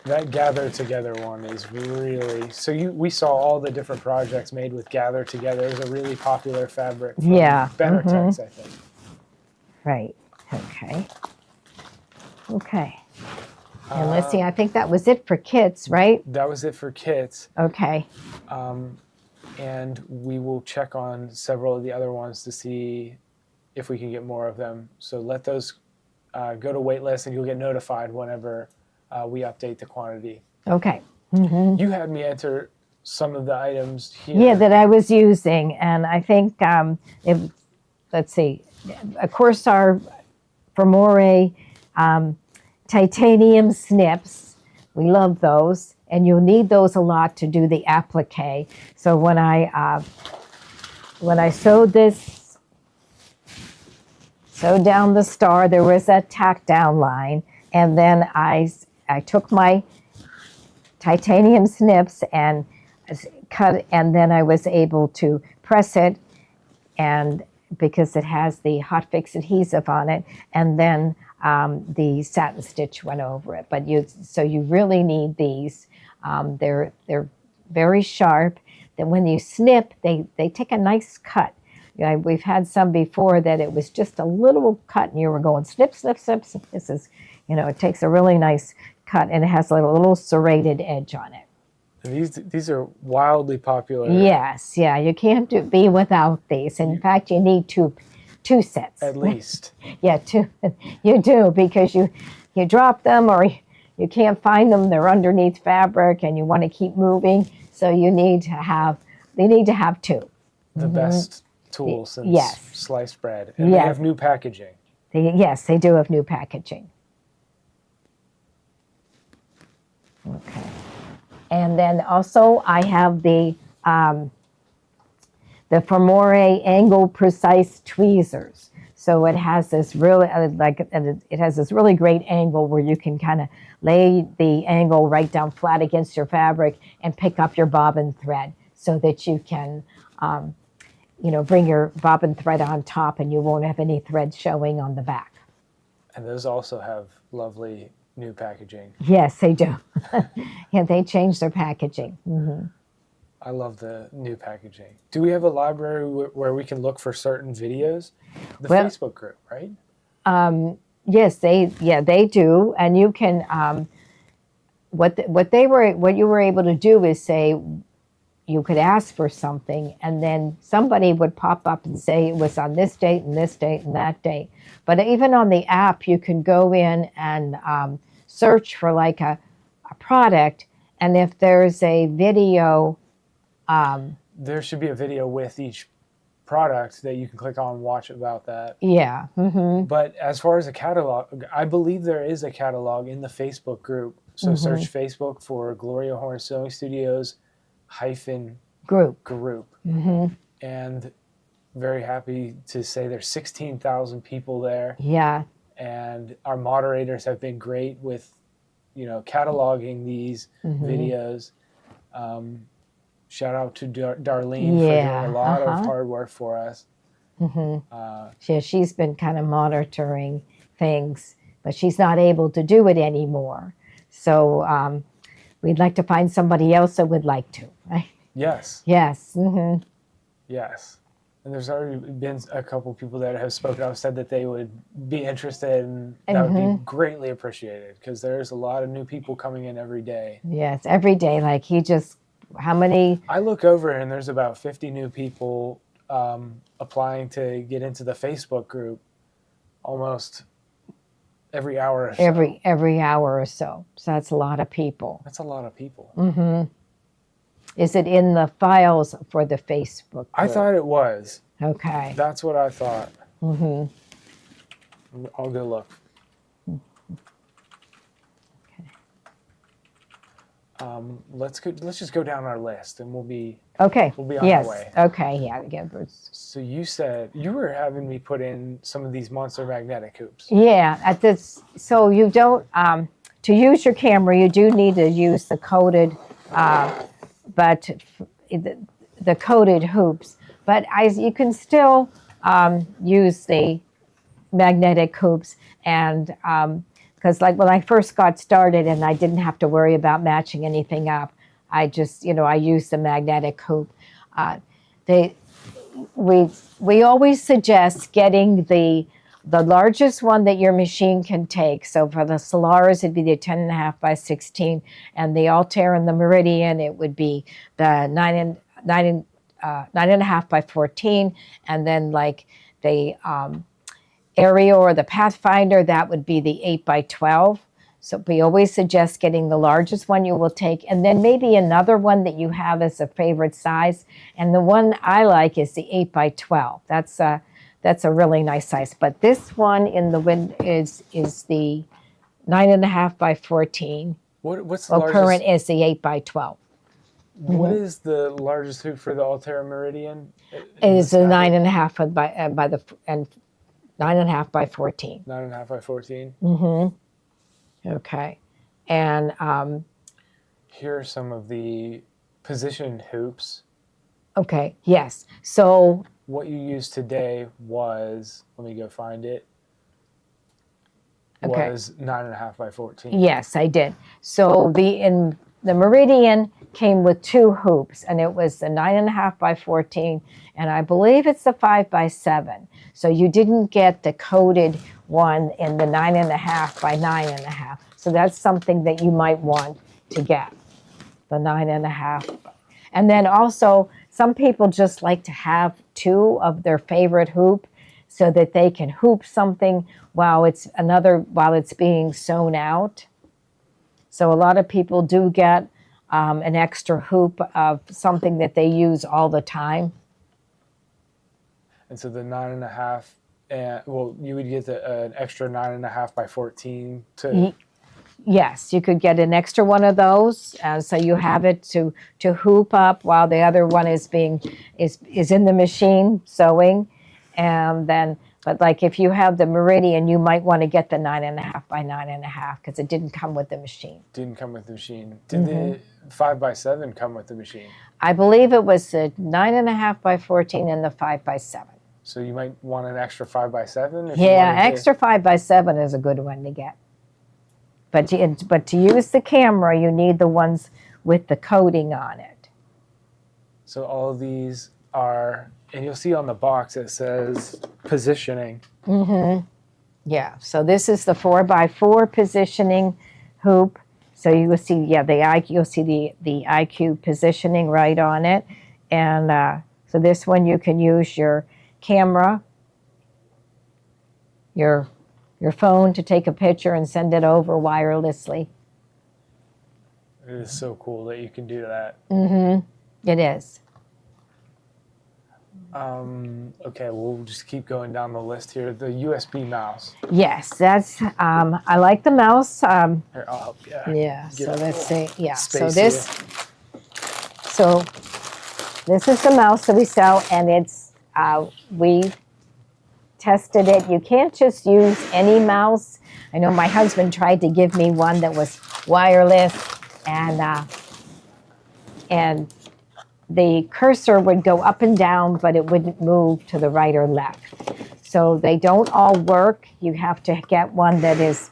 That gather together one is really, so we saw all the different projects made with gather together. It was a really popular fabric from Benartex, I think. Right. Okay. Okay. And let's see, I think that was it for kits, right? That was it for kits. Okay. And we will check on several of the other ones to see if we can get more of them. So let those go to waitlist, and you'll get notified whenever we update the quantity. Okay. Mm-hmm. You had me enter some of the items here. Yeah, that I was using, and I think let's see, of course, our Fermore titanium snips. We love those, and you'll need those a lot to do the applique. So when I sewed down the star, there was that tack down line, and then I took my titanium snips and cut, and then I was able to press it, and because it has the hot fix adhesive on it, and then the satin stitch went over it. But you really need these. They're very sharp. Then when you snip, they take a nice cut. We've had some before that it was just a little cut, and you were going snip, snip, snip. This is, it takes a really nice cut, and it has like a little serrated edge on it. And these are wildly popular. Yes, yeah, you can't be without these. In fact, you need two sets. At least. Yeah, 2. You do, because you drop them or you can't find them. They're underneath fabric, and you want to keep moving. So they need to have 2. The best tool since sliced bread. And they have new packaging. Yes, they do have new packaging. Okay. And then also I have the Fermore angle precise tweezers. So it has this really it has this really great angle where you can kind of lay the angle right down flat against your fabric and pick up your bobbin thread, so that you can bring your bobbin thread on top, and you won't have any thread showing on the back. And those also have lovely new packaging. Yes, they do. Yeah, they changed their packaging. Mm-hmm. I love the new packaging. Do we have a library where we can look for certain videos? The Facebook group, right? Yes, they do. And you can what you were able to do is say you could ask for something, and then somebody would pop up and say it was on this date and this date and that date. But even on the app, you can go in and search for like a product, and if there's a video, there should be a video with each product that you can click on and watch about that. Yeah. Mm-hmm. But as far as a catalog, I believe there is a catalog in the Facebook group. So search Facebook for Gloria Horn Sewing Studios -group. Mm-hmm. And very happy to say there's 16,000 people there. Yeah. And our moderators have been great with, cataloging these videos. Shout out to Darlene for doing a lot of hard work for us. She's been kind of monitoring things, but she's not able to do it anymore. So we'd like to find somebody else that would like to, right? Yes. Yes. Mm-hmm. Yes. And there's already been a couple people that have spoken up, said that they would be interested, and that would be greatly appreciated, because there's a lot of new people coming in every day. Yes, every day. Like how many? I look over and there's about 50 new people applying to get into the Facebook group almost every hour or so. Every hour or so. So that's a lot of people. That's a lot of people. Mm-hmm. Is it in the files for the Facebook group? I thought it was. Okay. That's what I thought. Mm-hmm. I'll go look. Let's just go down our list, and we'll be on our way. Okay. Yeah. So you said you were having me put in some of these monster magnetic hoops. Yeah. So you don't to use your camera, you do need to use the coated, but the coated hoops. But you can still use the magnetic hoops, and because like when I first got started and I didn't have to worry about matching anything up, I just, I used the magnetic hoop. We always suggest getting the largest one that your machine can take. So for the Solaris, it'd be the 10.5 by 16, and the Altair and the Meridian, it would be the 9.5 by 14, and then like the Area or the Pathfinder, that would be the 8 by 12. So we always suggest getting the largest one you will take, and then maybe another one that you have as a favorite size. And the one I like is the 8 by 12. That's a really nice size. But this one in the wind is the 9.5 by 14. What's the largest? Current is the 8 by 12. What is the largest hoop for the Altair Meridian? It is a 9.5 by the and 9.5 by 14. 9.5 by 14. Mm-hmm. Okay. And here are some of the positioned hoops. Okay. Yes. So what you used today was, let me go find it. Okay. Was 9.5 by 14. Yes, I did. So the Meridian came with two hoops, and it was the 9.5 by 14, and I believe it's the 5 by 7. So you didn't get the coated one in the 9.5 by 9.5. So that's something that you might want to get, the 9.5. And then also, some people just like to have two of their favorite hoop so that they can hoop something while it's being sewn out. So a lot of people do get an extra hoop of something that they use all the time. And so the 9.5, you would get an extra 9.5 by 14 to. Yes, you could get an extra one of those, so you have it to hoop up while the other one is in the machine sewing, and then. But like if you have the Meridian, you might want to get the 9.5 by 9.5 because it didn't come with the machine. Didn't come with the machine. Did the 5 by 7 come with the machine? I believe it was the 9.5 by 14 and the 5 by 7. So you might want an extra 5 by 7? Yeah, extra 5 by 7 is a good one to get. But to use the camera, you need the ones with the coating on it. So all of these are, and you'll see on the box it says positioning. Mm-hmm. Yeah. So this is the 4x4 positioning hoop. So you will see, you'll see the IQ positioning right on it, and so this one you can use your camera, your phone to take a picture and send it over wirelessly. It is so cool that you can do that. Mm-hmm. It is. Okay, we'll just keep going down the list here. The USB mouse. Yes, that's. I like the mouse. Here, I'll help you. Yeah. So let's see. Yeah. So this. So this is the mouse that we sell, and it's we tested it. You can't just use any mouse. I know my husband tried to give me one that was wireless, and the cursor would go up and down, but it wouldn't move to the right or left. So they don't all work. You have to get one that is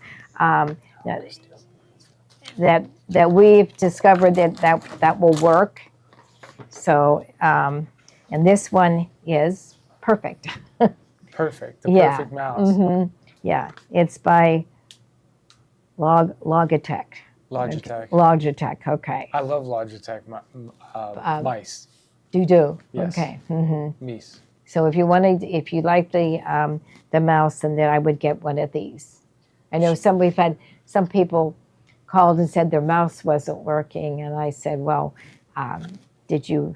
that we've discovered that will work. So and this one is perfect. Perfect. The Yeah. perfect mouse. Mm-hmm. Yeah, it's by Logitech. Logitech. Logitech, okay. I love Logitech mice. You do? Yes. Okay. Hmm. Mice. So if you like the mouse, then I would get one of these. I know we've had some people called and said their mouse wasn't working, and I said, well, did you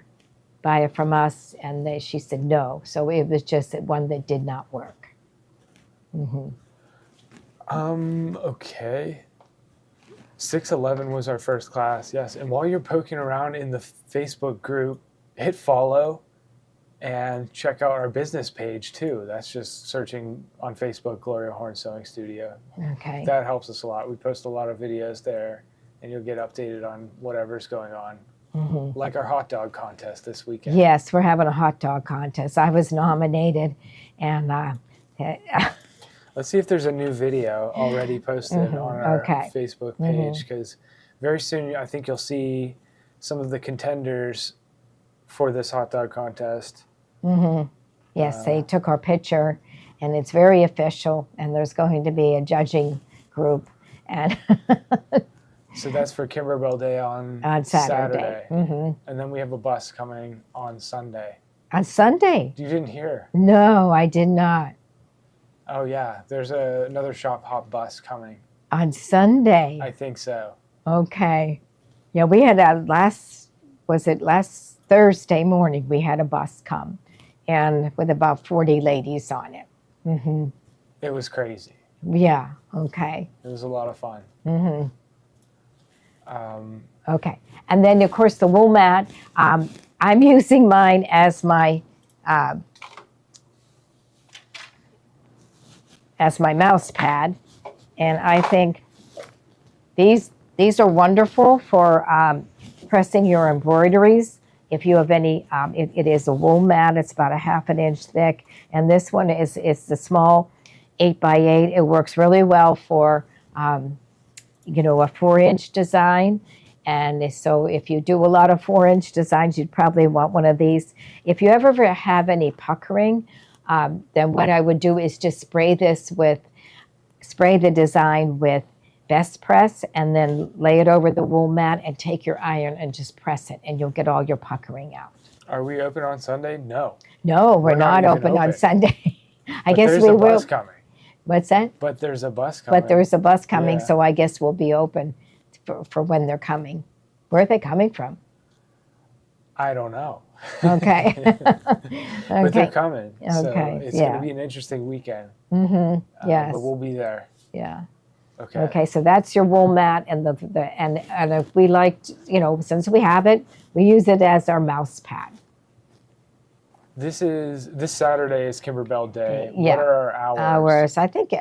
buy it from us? And she said no. So it was just one that did not work. Mm-hmm. Okay. 611 was our first class, yes. And while you're poking around in the Facebook group, hit follow and check out our business page too. That's just searching on Facebook, Gloria Horn Sewing Studio. Okay. That helps us a lot. We post a lot of videos there, and you'll get updated on whatever's going on. Mm-hmm. Like our hot dog contest this weekend. Yes, we're having a hot dog contest. I was nominated, and let's see if there's a new video already posted on our Facebook page, because very soon I think you'll see some of the contenders for this hot dog contest. Mm-hmm. Yes, they took our picture, and it's very official, and there's going to be a judging group. And so that's for Kimberbell Day on Saturday. Mm-hmm. And then we have a bus coming on Sunday. On Sunday? You didn't hear? No, I did not. Oh, yeah. There's another shop hop bus coming. On Sunday? I think so. Okay. Yeah, we had last Thursday morning, we had a bus come, and with about 40 ladies on it. Mm-hmm. It was crazy. Yeah, okay. It was a lot of fun. Mm-hmm. Okay. And then, of course, the wool mat, I'm using mine as my mouse pad, and I think these are wonderful for pressing your embroideries. If you have any, it is a wool mat. It's about a ½ an inch thick, and this one is the small 8x8. It works really well for a 4-inch design. And so if you do a lot of 4-inch designs, you'd probably want one of these. If you ever have any puckering, then what I would do is just spray the design with Best Press, and then lay it over the wool mat and take your iron and just press it, and you'll get all your puckering out. Are we open on Sunday? No. No, we're not open on Sunday. I guess there's we a will. bus coming. What's that? But there's a bus coming. But there's a bus coming, Yeah. so I guess we'll be open for when they're coming. Where are they coming from? I don't know. Okay. But they're coming. Okay, So it's going to be an interesting weekend. Mm-hmm. Yes. But we'll be there. Yeah. Okay. Okay, so that's your wool mat, and and if we liked, since we have it, we use it as our mouse pad. This Saturday is Kimberbell Day. Yeah. What are our hours? Hours. I think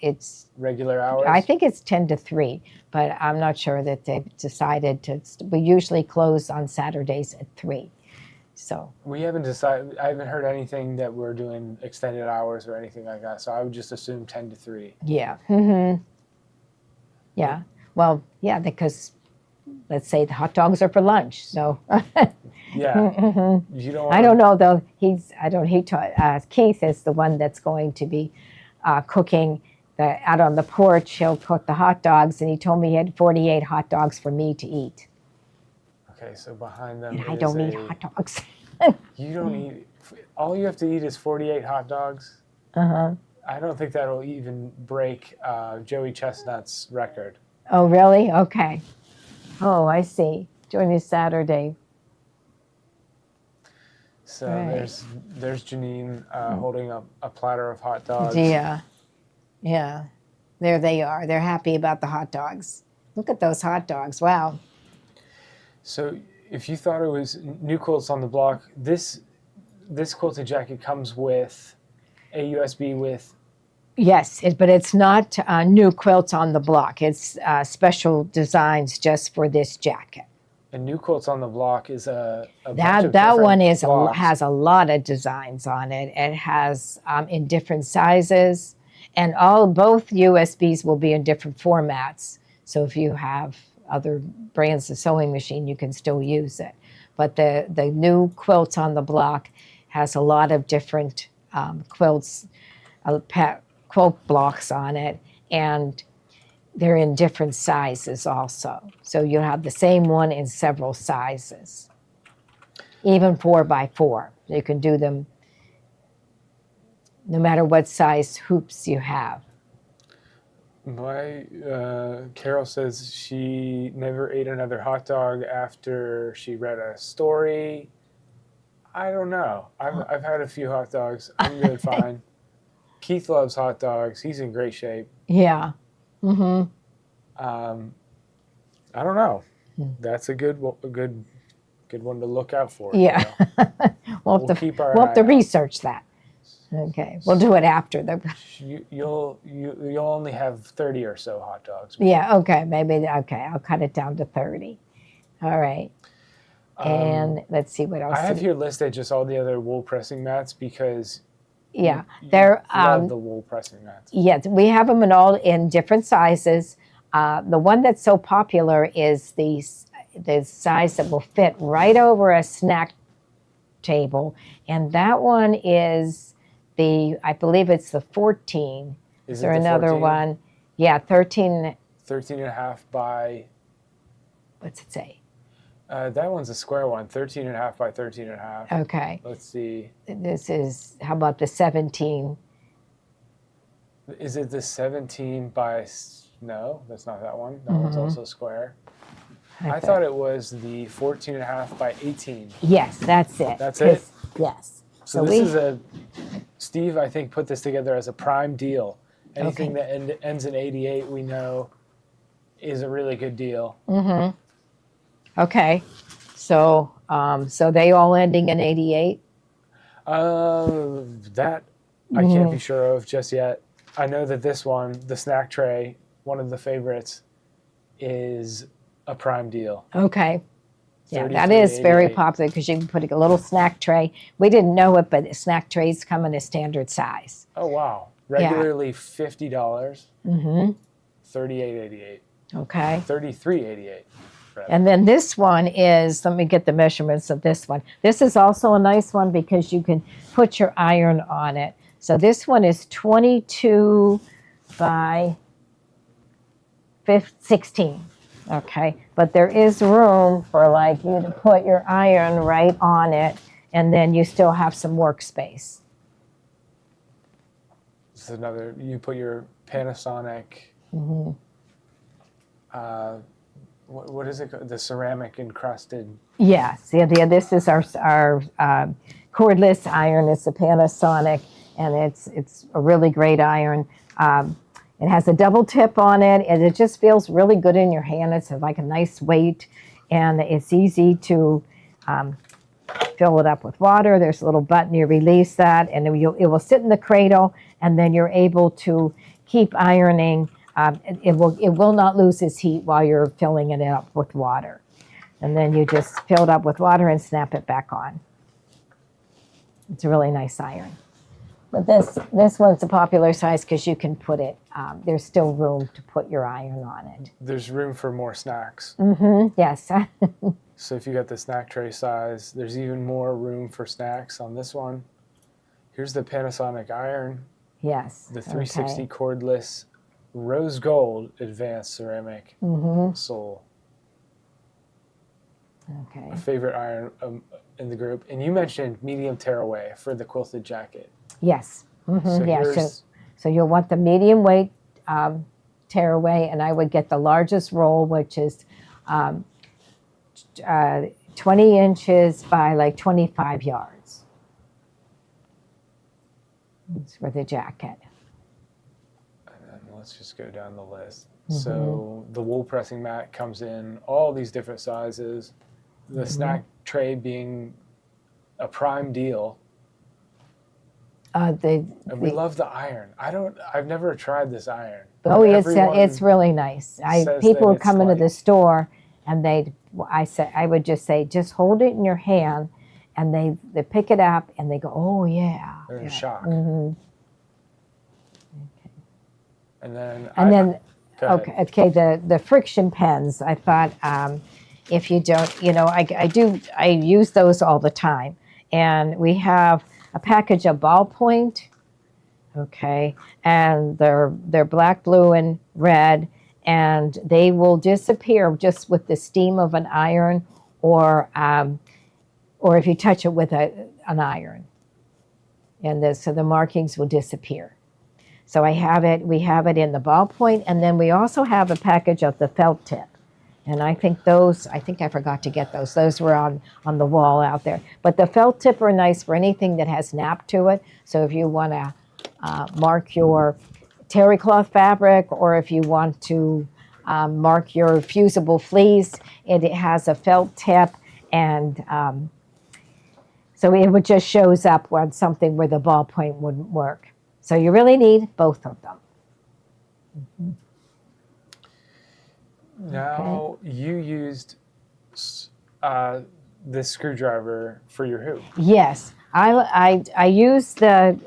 it's Regular hours? I think it's 10 to 3, but I'm not sure that they've decided to. We usually close on Saturdays at 3. So we haven't decided. I haven't heard anything that we're doing extended hours or anything like that. So I would just assume 10 to 3. Yeah. Mm-hmm. Yeah. Well, yeah, because let's say the hot dogs are for lunch. So Yeah. Mm-hmm. You don't. I don't know though. Keith is the one that's going to be cooking out on the porch. He'll cook the hot dogs, and he told me he had 48 hot dogs for me to eat. Okay, so behind them. And I don't eat hot dogs. You don't eat. All you have to eat is 48 hot dogs. Uh-huh. I don't think that'll even break Joey Chestnut's record. Oh, really? Okay. Oh, I see. Join me Saturday. So Right. there's Janine holding up a platter of hot dogs. Yeah. Yeah. There they are. They're happy about the hot dogs. Look at those hot dogs. Wow. So if you thought it was New Quilts on the Block, this quilted jacket comes with a USB with. Yes, but it's not New Quilts on the Block. It's special designs just for this jacket. And New Quilts on the Block is a bunch That of that different one blocks. has a lot of designs on it. It has in different sizes, and both USBs will be in different formats. So if you have other brands of sewing machine, you can still use it. But the New Quilts on the Block has a lot of different quilts, quilt blocks on it, and they're in different sizes also. So you'll have the same one in several sizes, even 4x4. You can do them no matter what size hoops you have. My Carol says she never ate another hot dog after she read a story. I don't know. I've had a few hot dogs. I'm doing fine. Keith loves hot dogs. He's in great shape. Yeah. Mm-hmm. I don't know. That's a good one to look out for. Yeah. You know? we'll have keep our to eye out. research that. Okay, we'll do it after the. You'll only have 30 or so hot dogs. Yeah. Okay. Maybe. Okay. I'll cut it down to 30. All right. And let's see what else. I have here listed just all the other wool pressing mats because. Yeah, you they're love the wool pressing mats. Yes, we have them in different sizes. The one that's so popular is the size that will fit right over a snack table, and that one is I believe it's the 14. Is there another 14? one? Yeah, 13. 13 and a half by. What's it say? That one's a square one, 13 and a half by 13 and a half. Okay. Let's see. This is, how about the 17? Is it the 17 by, no, that's not that one. That one's also square. I thought it was the 14 and a half by 18. Yes, that's it. That's it? Yes. So this is Steve, I think, put this together as a prime deal. Anything that ends in 88, we know, is a really good deal. Mm-hmm. Okay. So they all ending in 88? That I can't be sure of just yet. I know that this one, the snack tray, one of the favorites, is a prime deal. Okay. Yeah, that is very popular because you can put a little snack tray. We didn't know it, but snack trays come in a standard size. Oh, wow. Regularly $50. Mm-hmm. $38.88. Okay. $33.88. And then this one is, let me get the measurements of this one. This is also a nice one because you can put your iron on it. So this one is 22 by 16. Okay, but there is room for like you to put your iron right on it, and then you still have some workspace. This is another, you put your Panasonic, what is it called? The ceramic encrusted. Yes, yeah, this is our cordless iron. It's a Panasonic, and it's a really great iron. It has a double tip on it, and it just feels really good in your hand. It's like a nice weight, and it's easy to fill it up with water. There's a little button, you release that, and it will sit in the cradle, and then you're able to keep ironing. It will not lose its heat while you're filling it up with water. And then you just fill it up with water and snap it back on. It's a really nice iron. But this one's a popular size because you can put it, there's still room to put your iron on it. There's room for more snacks. Mm-hmm, yes. So if you got the snack tray size, there's even more room for snacks on this one. Here's the Panasonic iron. Yes. The 360 cordless rose gold advanced ceramic sole. Okay. A favorite iron in the group. And you mentioned medium tearaway for the quilted jacket. Yes. So Yeah. So you'll want the medium weight tearaway, and I would get the largest roll, which is 20 inches by like 25 yards. It's for the jacket. And then let's just go down the list. So the wool pressing mat comes in all these different sizes. The snack tray being a prime deal. And we love the iron. I've never tried this iron. Oh, it's really nice. People would come into the store, and I would just say, just hold it in your hand, and they pick it up and they go, oh yeah. They're in shock. Mm-hmm. Okay. And then the friction pens. I thought if you don't, I use those all the time. And we have a package of ballpoint, okay, and they're black, blue, and red, and they will disappear just with the steam of an iron, or if you touch it with an iron, and so the markings will disappear. So we have it in the ballpoint, and then we also have a package of the felt tip. And I think I forgot to get those. Those were on the wall out there. But the felt tip are nice for anything that has nap to it. So if you want to mark your terry cloth fabric, or if you want to mark your fusible fleece, it has a felt tip, and so it just shows up on something where the ballpoint wouldn't work. So you really need both of them. Mm-hmm. Now, you used this screwdriver for your hoop. Yes, I use the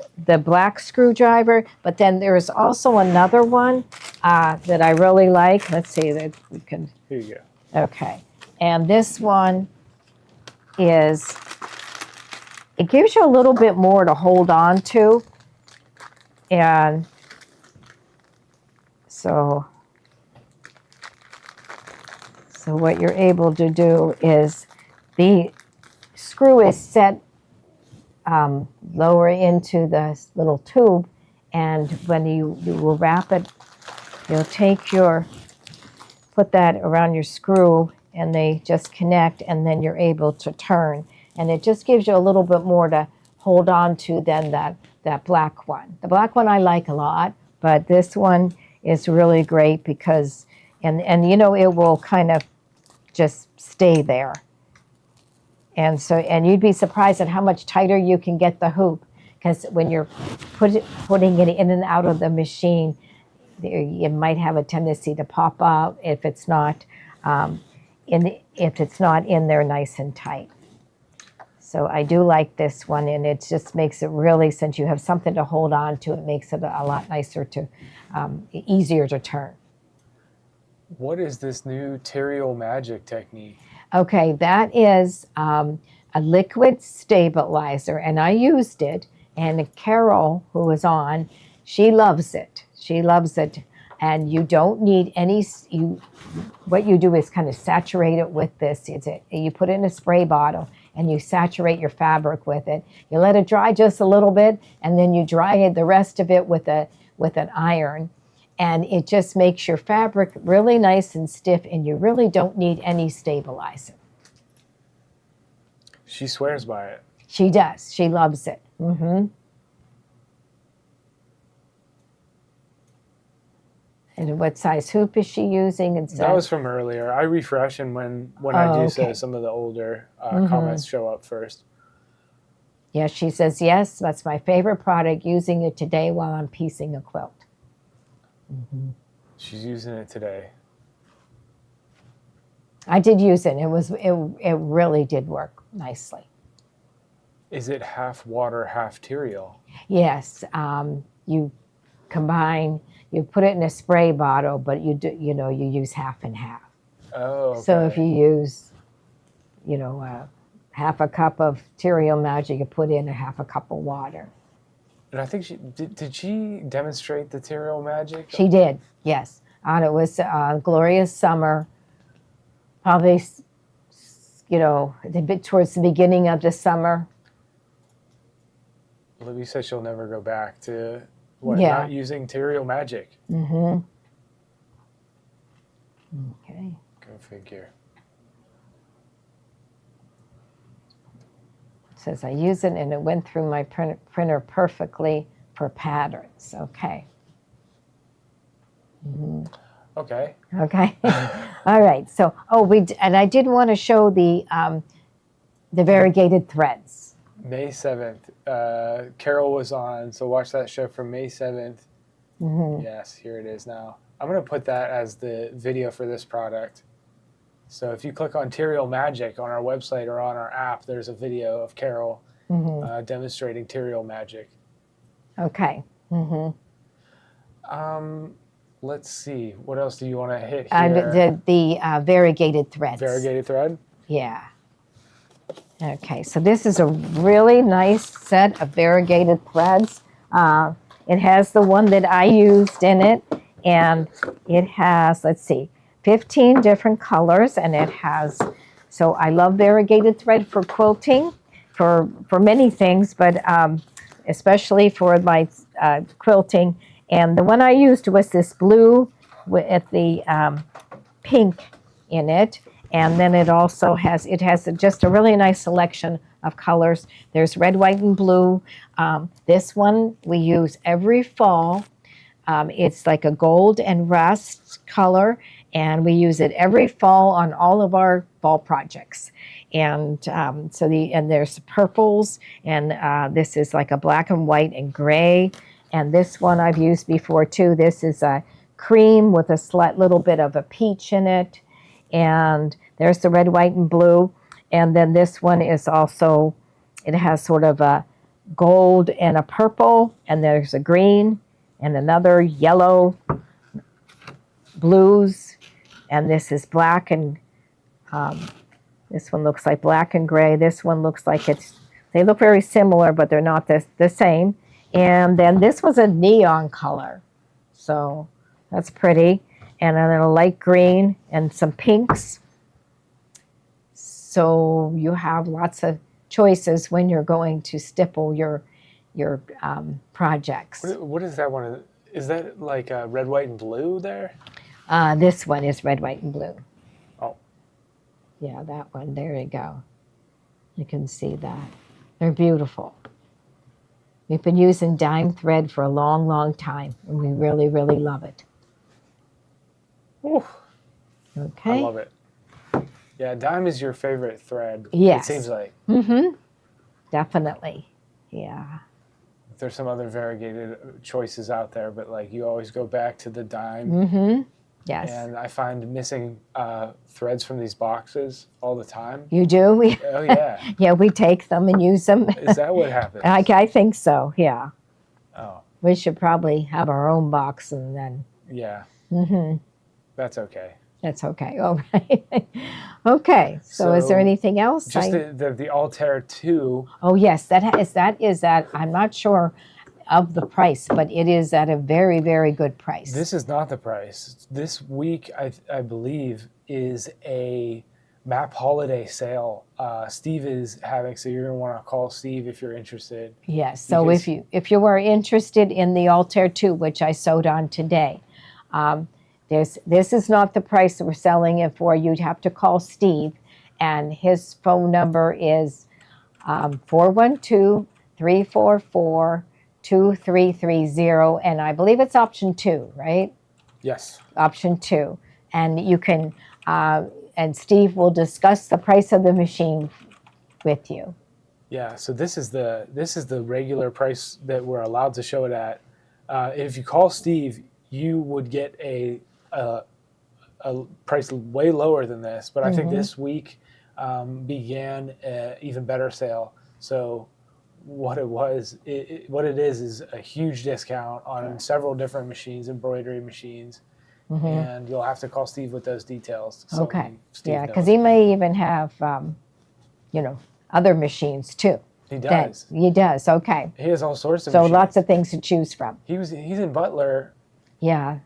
black screwdriver, but then there's also another one that I really like. Let's see that we can. Here you go. Okay, and this one it gives you a little bit more to hold on to, and so what you're able to do is the screw is set lower into the little tube, and when you will wrap it, you'll put that around your screw, and they just connect, and then you're able to turn, and it just gives you a little bit more to hold on to than that black one. The black one I like a lot, but this one is really great because and it will kind of just stay there. And you'd be surprised at how much tighter you can get the hoop, because when you're putting it in and out of the machine, it might have a tendency to pop out if it's not in there nice and tight. So I do like this one, and it just makes it really, since you have something to hold on to, it makes it a lot nicer easier to turn. What is this new Terrial Magic technique? Okay, that is a liquid stabilizer, and I used it, and Carol, who was on, she loves it. She loves it, and you don't need any, what you do is kind of saturate it with this. You put it in a spray bottle, and you saturate your fabric with it. You let it dry just a little bit, and then you dry the rest of it with an iron. And it just makes your fabric really nice and stiff, and you really don't need any stabilizer. She swears by it. She does. She loves it. Mm-hmm. And what size hoop is she using? And that was from earlier. I refresh, and when I do so, some of the older comments show up first. Yeah, she says, yes, that's my favorite product, using it today while I'm piecing a quilt. Mm-hmm. She's using it today. I did use it. It really did work nicely. Is it half water, half Terrial? Yes. You combine. You put it in a spray bottle, but you use half and half. Oh. Okay. So if you use, half a cup of Terrial Magic, you put in a half a cup of water. And I think did she demonstrate the Terrial Magic? She did, yes. And it was glorious summer, probably, a bit towards the beginning of the summer. Libby says she'll never go back to not using Terrial Magic. Mm-hmm. Okay. Go figure. Says I use it and it went through my printer perfectly for patterns. Okay. Mm-hmm. Okay. Okay. All right. So, and I did want to show the variegated threads. May 7th. Carol was on, so watch that show from May 7th. Mm-hmm. Yes, here it is now. I'm going to put that as the video for this product. So if you click on Terrial Magic on our website or on our app, there's a video of Carol demonstrating Terrial Magic. Okay. Mm-hmm. Let's see. What else do you want to hit here? The variegated threads. Variegated thread? Yeah. Okay, so this is a really nice set of variegated threads. It has the one that I used in it, and it has, let's see, 15 different colors, and it has, so I love variegated thread for quilting, for many things, but especially for my quilting. And the one I used was this blue with the pink in it. And then it also has, just a really nice selection of colors. There's red, white, and blue. This one we use every fall. It's like a gold and rust color, and we use it every fall on all of our fall projects. And and there's purples, and this is like a black and white and gray. And this one I've used before too. This is a cream with a slight little bit of a peach in it. And there's the red, white, and blue. And then this one is also, it has sort of a gold and a purple, and there's a green and another yellow, blues, and this is black, and this one looks like black and gray. This one looks like they look very similar, but they're not the same. And then this was a neon color, so that's pretty. And then a light green and some pinks. So you have lots of choices when you're going to stipple your projects. What is that one? Is that like red, white, and blue there? This one is red, white, and blue. Oh. Yeah, that one. There you go. You can see that. They're beautiful. We've been using dime thread for a long, long time, and we really, really love it. Ooh, Okay. I love it. Yeah, dime is your favorite thread. Yes. It seems like. Mm-hmm. Definitely. Yeah. There's some other variegated choices out there, but like you always go back to the dime. Mm-hmm. Yes. And I find missing threads from these boxes all the time. You do? Oh, yeah. Yeah, we take them and use them. Is that what happens? I think so, yeah. Oh. We should probably have our own box and then. Yeah. Mm-hmm. That's okay. That's okay. All right. Okay. So is there anything else? Just the Altair 2. Oh, yes. That is that. I'm not sure of the price, but it is at a very, very good price. This is not the price. This week, I believe, is a MAP holiday sale. Steve is having, so you're going to want to call Steve if you're interested. Yes. So if you are interested in the Altair 2, which I sewed on today, this is not the price that we're selling it for. You'd have to call Steve, and his phone number is 412-344-2330, and I believe it's option 2, right? Yes. Option 2, and you can, and Steve will discuss the price of the machine with you. Yeah. So this is the regular price that we're allowed to show it at. If you call Steve, you would get a price way lower than this, but I think this week began an even better sale. So what it is a huge discount on several different machines, embroidery machines, and you'll have to call Steve with those details. So Okay. Steve Yeah, knows. because he may even have, other machines too. He does. He does. Okay. He has all sorts of So machines. lots of things to choose from. He's in Butler Yeah.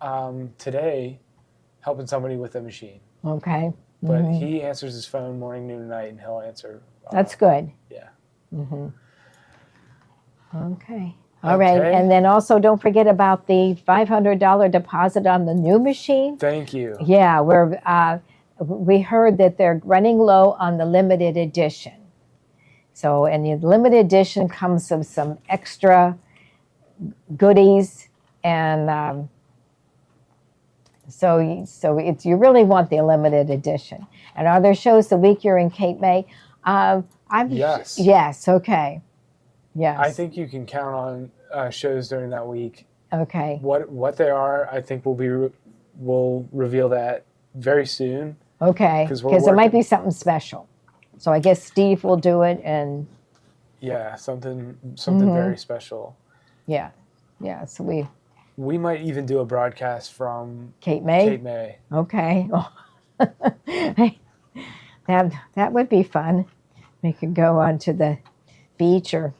today helping somebody with a machine. Okay. But he answers his phone morning, noon, and night, and he'll answer. That's good. Yeah. Okay. All right. Okay. And then also don't forget about the $500 deposit on the new machine. Thank you. Yeah, we heard that they're running low on the limited edition. So, and the limited edition comes with some extra goodies, and so you really want the limited edition. And are there shows the week you're in Cape May? Yes. Yes. Okay. Yes. I think you can count on shows during that week. Okay. What they are, I think we'll reveal that very soon. Okay. Because it might be something special. So I guess Steve will do it, and yeah, something very special. yeah. So We might even do a broadcast from Cape May. Cape May. Okay. That would be fun. We could go onto the beach or.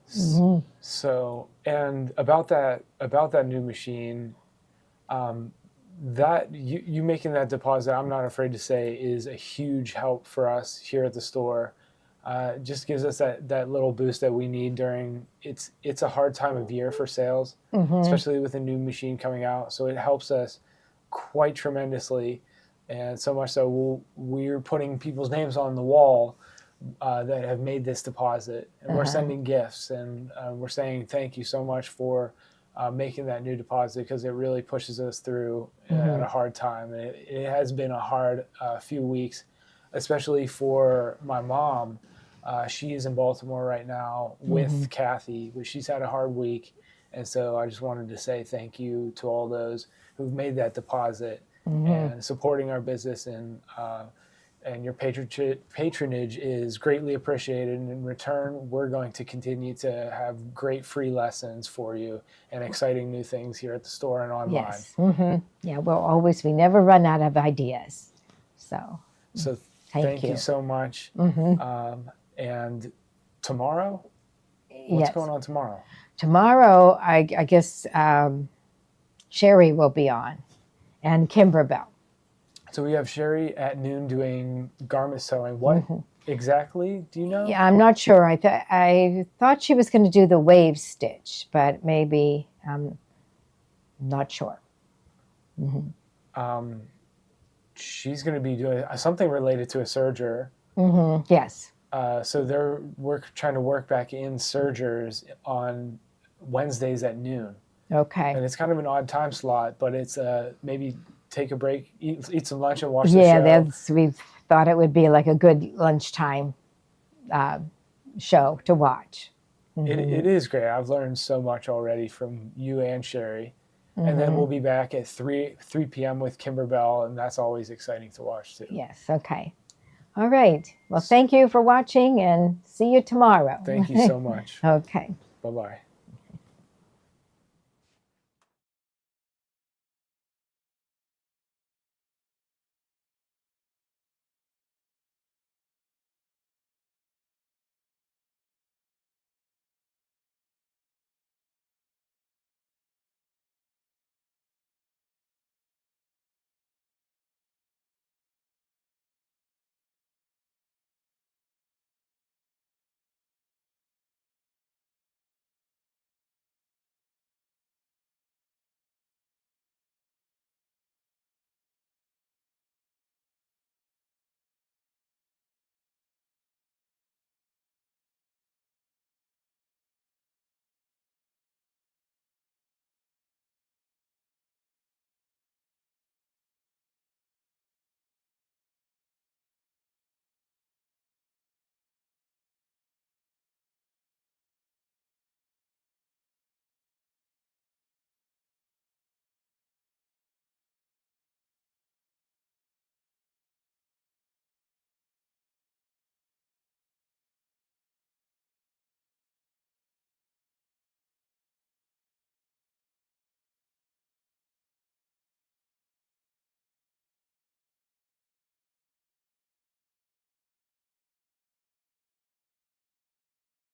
Mhm. So, and about that new machine, that you making that deposit, I'm not afraid to say, is a huge help for us here at the store. Just gives us that little boost that we need during it's a hard time of year for sales, especially with a new machine coming out. So it helps us quite tremendously, and so much so we're putting people's names on the wall that have made this deposit, and we're sending gifts, and we're saying thank you so much for making that new deposit, because it really pushes us through at a hard time. It has been a hard few weeks, especially for my mom. She is in Baltimore right now with Kathy, but she's had a hard week, and so I just wanted to say thank you to all those who've made that deposit and supporting our business, and your patronage is greatly appreciated. And in return, we're going to continue to have great free lessons for you and exciting new things here at the store and online. Yes. Yeah, we never run out of ideas. So Thank you so much. And tomorrow, what's going on tomorrow? Tomorrow, I guess Sherry will be on, and Kimberbell. So we have Sherry at noon doing garment sewing. What exactly do you know? Yeah, I'm not sure. I thought she was going to do the wave stitch, but maybe I'm not sure. She's going to be doing something related to a serger. Yes. So we're trying to work back in sergers on Wednesdays at noon. Okay. And it's kind of an odd time slot, but it's maybe take a break, eat some lunch, and watch the show. Yeah, we thought it would be like a good lunchtime show to watch. It is great. I've learned so much already from you and Sherry. And then we'll be back at 3 p.m. with Kimberbell, and that's always exciting to watch too. Yes, okay. All right. Well, thank you for watching, and see you tomorrow. Thank you so much. Okay. Bye-bye.